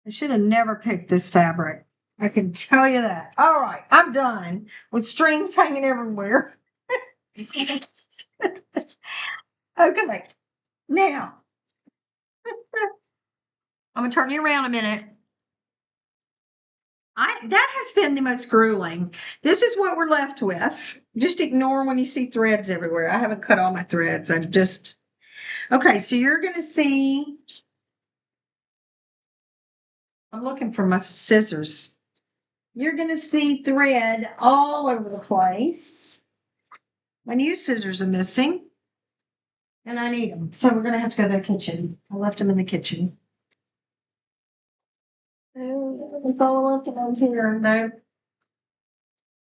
I should have never picked this fabric. I can tell you that. All right, I'm done with strings hanging everywhere. Okay, now I'm gonna turn you around a minute. That has been the most grueling. This is what we're left with. Just ignore when you see threads everywhere. I haven't cut all my threads. I've just okay. So you're gonna see. I'm looking for my scissors. You're gonna see thread all over the place. My new scissors are missing, and I need them. So we're gonna have to go to the kitchen. I left them in the kitchen. All left them over here. No.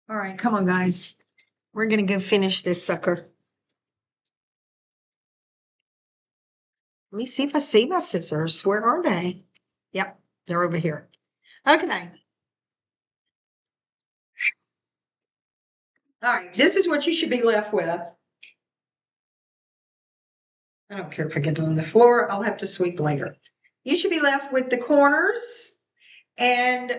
All right, come on, guys. We're gonna go finish this sucker. Let me see if I see my scissors. Where are they? Yep, they're over here. Okay. All right, this is what you should be left with. I don't care if I get it on the floor. I'll have to sweep later. You should be left with the corners and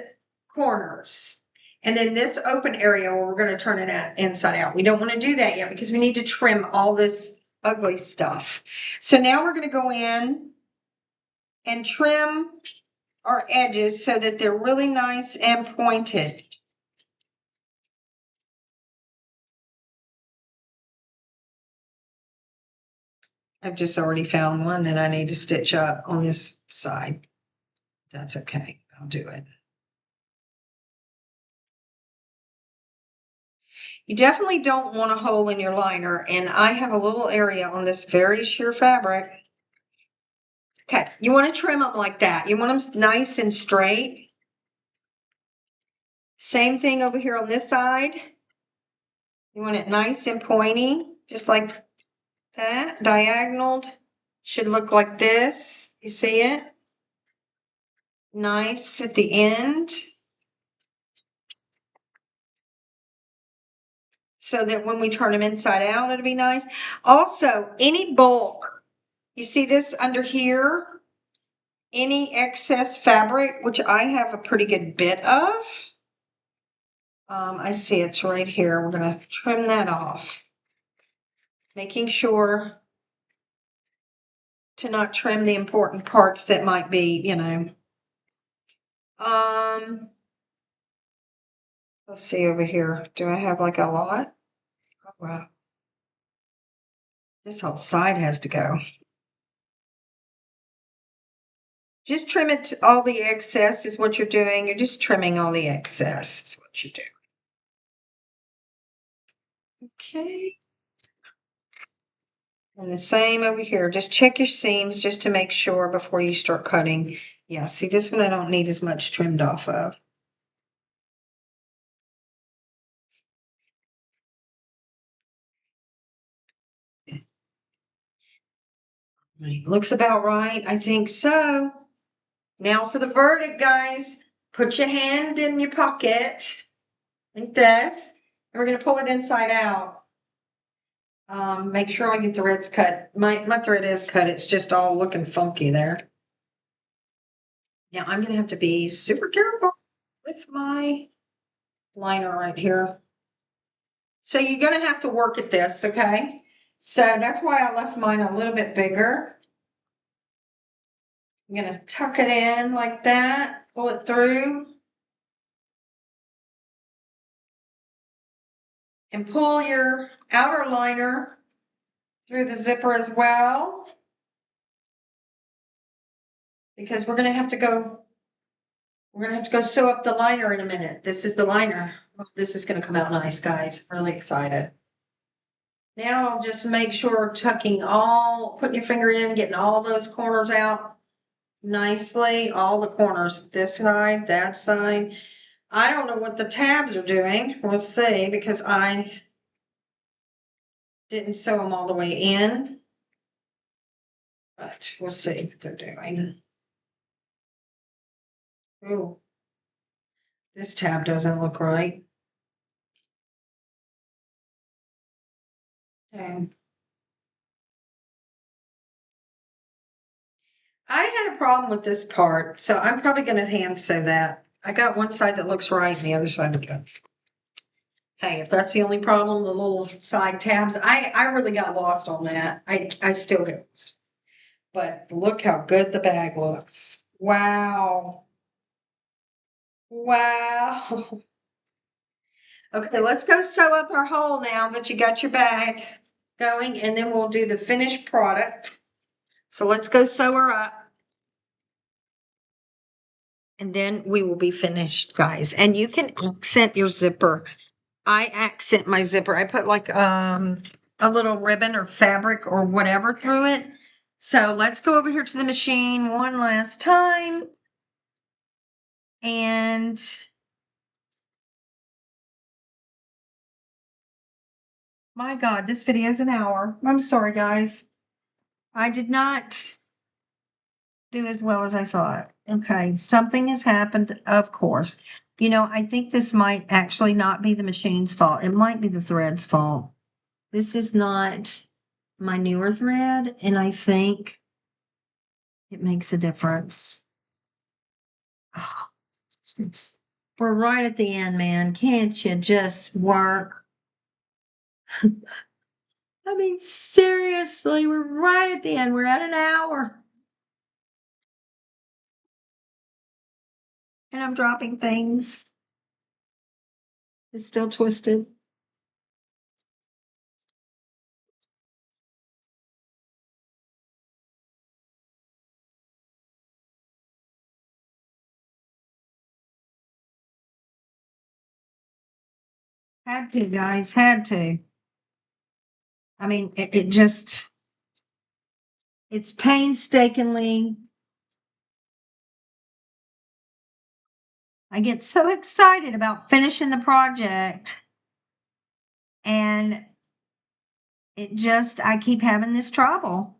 corners. And then this open area where we're going to turn it inside out. We don't want to do that yet because we need to trim all this ugly stuff. So now we're going to go in and trim our edges so that they're really nice and pointed. I've just already found one that I need to stitch up on this side. That's okay. I'll do it. You definitely don't want a hole in your liner, and I have a little area on this very sheer fabric. Okay, you want to trim them like that. You want them nice and straight. Same thing over here on this side. You want it nice and pointy, just like that. Diagonal should look like this. You see it? Nice at the end. So that when we turn them inside out, it'll be nice. Also, any bulk, you see this under here? Any excess fabric, which I have a pretty good bit of. I see it's right here. We're going to trim that off. Making sure to not trim the important parts that might be, you know. Let's see over here. Do I have like a lot? Oh, wow. This whole side has to go. Just trim it. All the excess is what you're doing. You're just trimming all the excess is what you do. Okay. And the same over here. Just check your seams just to make sure before you start cutting Yeah, see, this one I don't need as much trimmed off of. Looks about right. I think so. Now for the verdict, guys. Put your hand in your pocket like this. And we're going to pull it inside out. Make sure I get the threads cut. My thread is cut. It's just all looking funky there. Now I'm going to have to be super careful with my liner right here. So you're going to have to work at this, okay? So that's why I left mine a little bit bigger. I'm going to tuck it in like that, pull it through. And pull your outer liner through the zipper as well. Because we're going to have to go sew up the liner in a minute. This is the liner. Oh, this is going to come out nice, guys. Really excited. Now I'll just make sure putting your finger in, getting all those corners out nicely. All the corners, this side, that side. I don't know what the tabs are doing. We'll see, because I didn't sew them all the way in. But we'll see what they're doing. Ooh, this tab doesn't look right. Okay. I had a problem with this part, so I'm probably going to hand sew that. I got one side that looks right and the other side that doesn't. Hey, if that's the only problem, the little side tabs, I really got lost on that. I still get lost. But look how good the bag looks. Wow. Wow. Okay, let's go sew up our hole now that you got your bag going, and then we'll do the finished product. So let's go sew her up. And then we will be finished, guys. And you can accent your zipper. I accent my zipper. I put like a little ribbon or fabric or whatever through it. So let's go over here to the machine one last time. And my God, this video is an hour. I'm sorry, guys. I did not do as well as I thought. Okay, something has happened, of course. You know, I think this might actually not be the machine's fault. It might be the thread's fault. This is not my newer thread, and I think it makes a difference. Oh, we're right at the end, man. Can't you just work? I mean, seriously, we're right at the end. We're at an hour. And I'm dropping things. It's still twisted. Had to, guys, had to. I mean, it's painstakingly. I get so excited about finishing the project, and I keep having this trouble.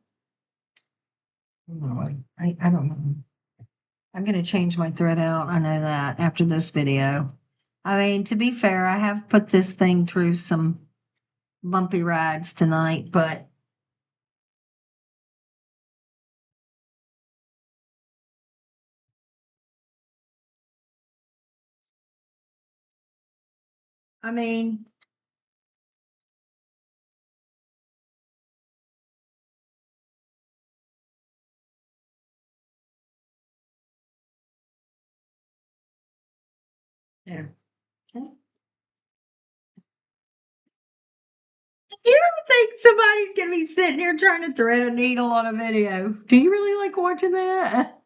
No, I don't know. I'm going to change my thread out. I know that after this video. I mean, to be fair, I have put this thing through some bumpy rides tonight, but I mean, yeah. Okay. Do you ever think somebody's going to be sitting here trying to thread a needle on a video? Do you really like watching that?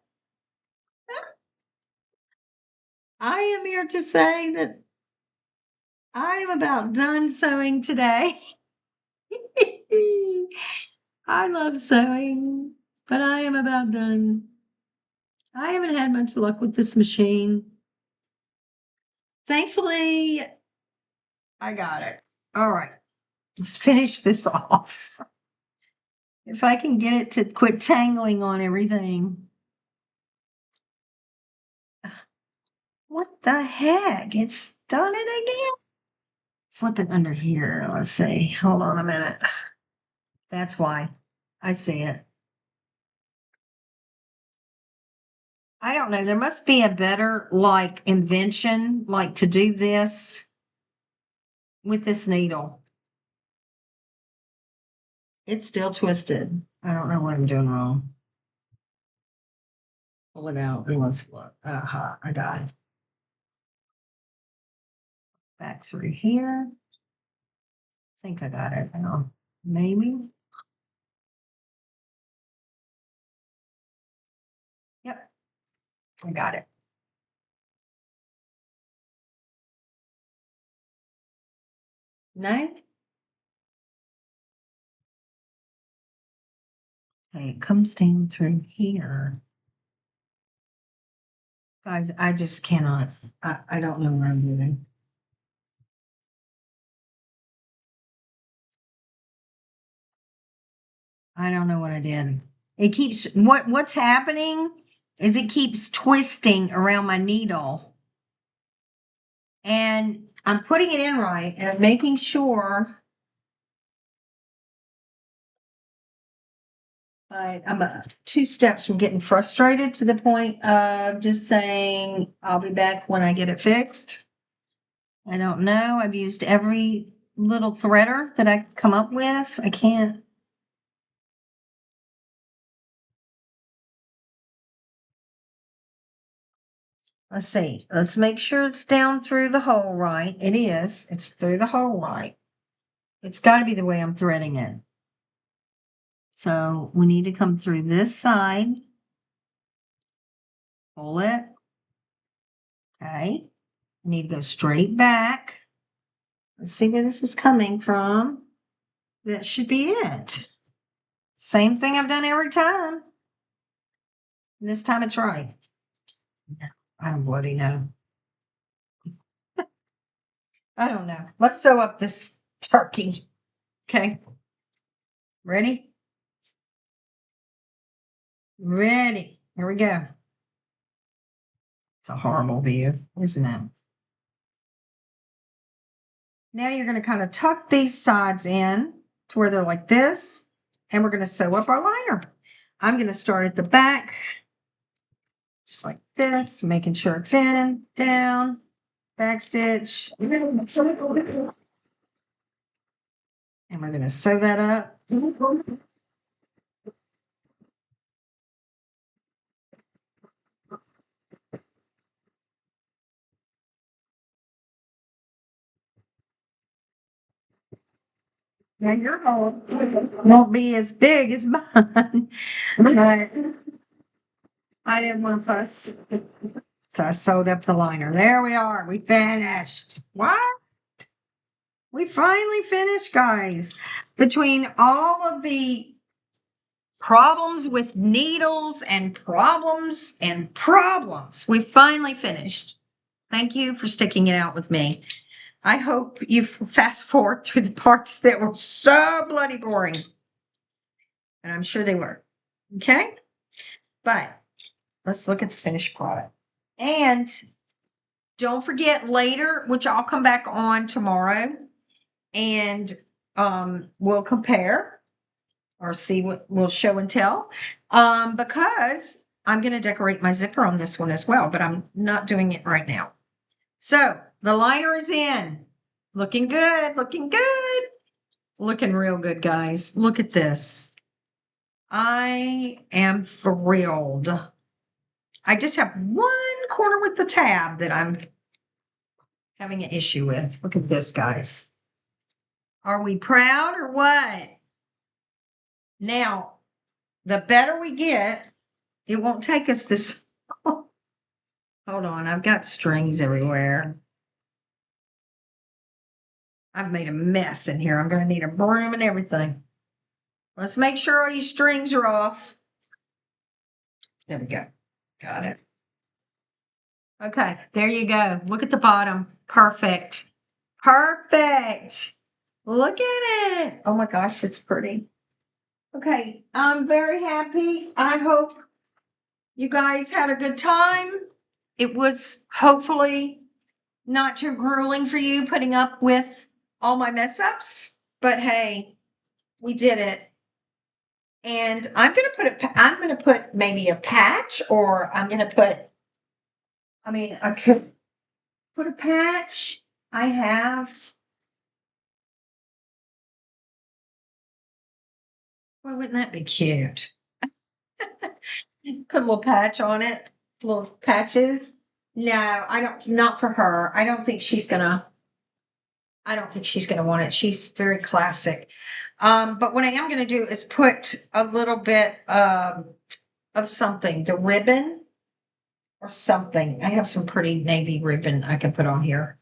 I am here to say that I am about done sewing today. I love sewing, but I am about done. I haven't had much luck with this machine. Thankfully, I got it. All right, let's finish this off. If I can get it to quit tangling on everything. What the heck? It's done it again. Flip it under here. Let's see. Hold on a minute. That's why I see it. I don't know. There must be a better like invention, like to do this with this needle. It's still twisted. I don't know what I'm doing wrong. Pull it out and let's look. I got it. Back through here. I think I got it now. Maybe. Yep. I got it. No? Okay, it comes down through here. Guys, I just cannot. I don't know what I'm doing. I don't know what I did. It keeps what's happening is it keeps twisting around my needle. And I'm putting it in right and I'm making sure I'm 2 steps from getting frustrated to the point of just saying, I'll be back when I get it fixed. I don't know. I've used every little threader that I come up with. I can't. Let's see. Let's make sure it's down through the hole right. It is. It's through the hole right. It's got to be the way I'm threading it. So we need to come through this side. Pull it. Okay. I need to go straight back. Let's see where this is coming from. That should be it. Same thing I've done every time. And this time it's right. I don't bloody know. I don't know. Let's sew up this turkey. Okay. Ready? Ready. Here we go. It's a horrible view, isn't it? Now you're going to kind of tuck these sides in to where they're like this, and we're going to sew up our liner. I'm going to start at the back, just like this, making sure it's in, down, back stitch. And we're going to sew that up. Now your hole won't be as big as mine, but I didn't want to fuss. So I sewed up the liner. There we are. We finished. What? We finally finished, guys. Between all of the problems with needles and problems, we finally finished. Thank you for sticking it out with me. I hope you fast forward through the parts that were so bloody boring. And I'm sure they were. Okay? But let's look at the finished product. And don't forget later, which I'll come back on tomorrow, and we'll compare or see what we'll show and tell. Because I'm going to decorate my zipper on this one as well, but I'm not doing it right now. So the liner is in. Looking good, looking good. Looking real good, guys. Look at this. I am thrilled. I just have one corner with the tab that I'm having an issue with. Look at this, guys. Are we proud or what? Now, the better we get, it won't take us this. Hold on, I've got strings everywhere. I've made a mess in here. I'm going to need a broom and everything. Let's make sure all your strings are off. There we go. Got it. Okay, there you go. Look at the bottom. Perfect. Perfect. Look at it. Oh my gosh, it's pretty. Okay, I'm very happy. I hope you guys had a good time. It was hopefully not too grueling for you putting up with all my mess ups, but hey, we did it. And I'm gonna put maybe a patch, or I'm gonna put, I could put a patch. I have, well, wouldn't that be cute? Put a little patch on it, little patches. No, I don't, not for her. I don't think she's gonna want it. She's very classic. But what I am gonna do is put a little bit of something, the ribbon or something. I have some pretty navy ribbon I can put on here,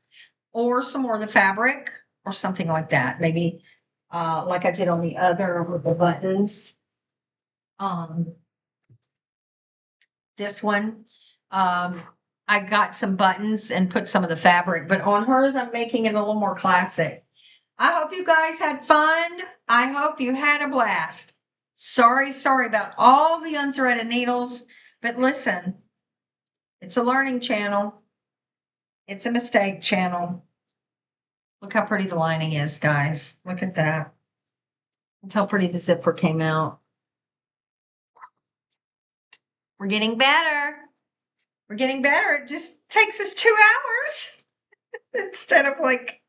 or some more of the fabric or something like that. Maybe like I did on the other with the buttons. Um, this one, I got some buttons and put some of the fabric, but on hers, I'm making it a little more classic. I hope you guys had fun. I hope you had a blast. Sorry about all the unthreaded needles, but listen, it's a learning channel. It's a mistake channel. Look how pretty the lining is, guys. Look at that. Look how pretty the zipper came out. We're getting better. We're getting better. It just takes us 2 hours instead of like,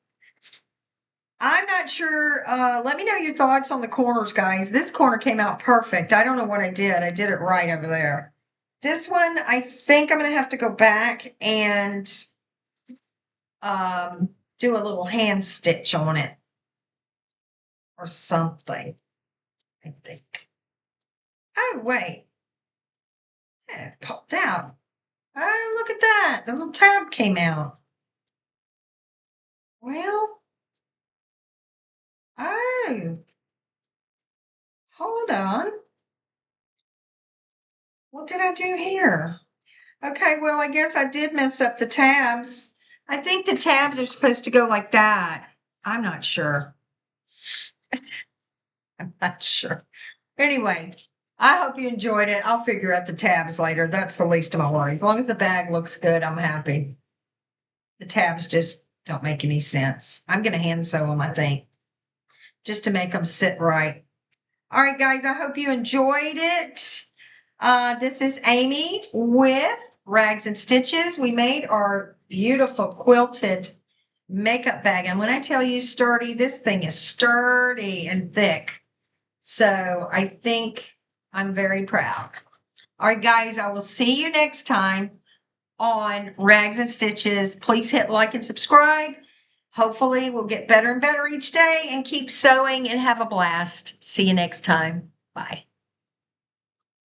I'm not sure. Let me know your thoughts on the corners, guys. This corner came out perfect. I don't know what I did. I did it right over there. This one, I think I'm going to have to go back and do a little hand stitch on it or something, I think. Oh, wait. Yeah, it popped out. Oh, look at that. The little tab came out. Well, oh, hold on. What did I do here? Okay, well, I guess I did mess up the tabs. I think the tabs are supposed to go like that. I'm not sure. I'm not sure. Anyway, I hope you enjoyed it. I'll figure out the tabs later. That's the least of my worries. As long as the bag looks good, I'm happy. The tabs just don't make any sense. I'm going to hand sew them, I think, just to make them sit right. All right, guys, I hope you enjoyed it. This is Amy with Rags and Stitches. We made our beautiful quilted makeup bag. And when I tell you sturdy, this thing is sturdy and thick. So I think I'm very proud. All right, guys, I will see you next time on Rags and Stitches. Please hit like and subscribe. Hopefully we'll get better and better each day and keep sewing and have a blast. See you next time. Bye.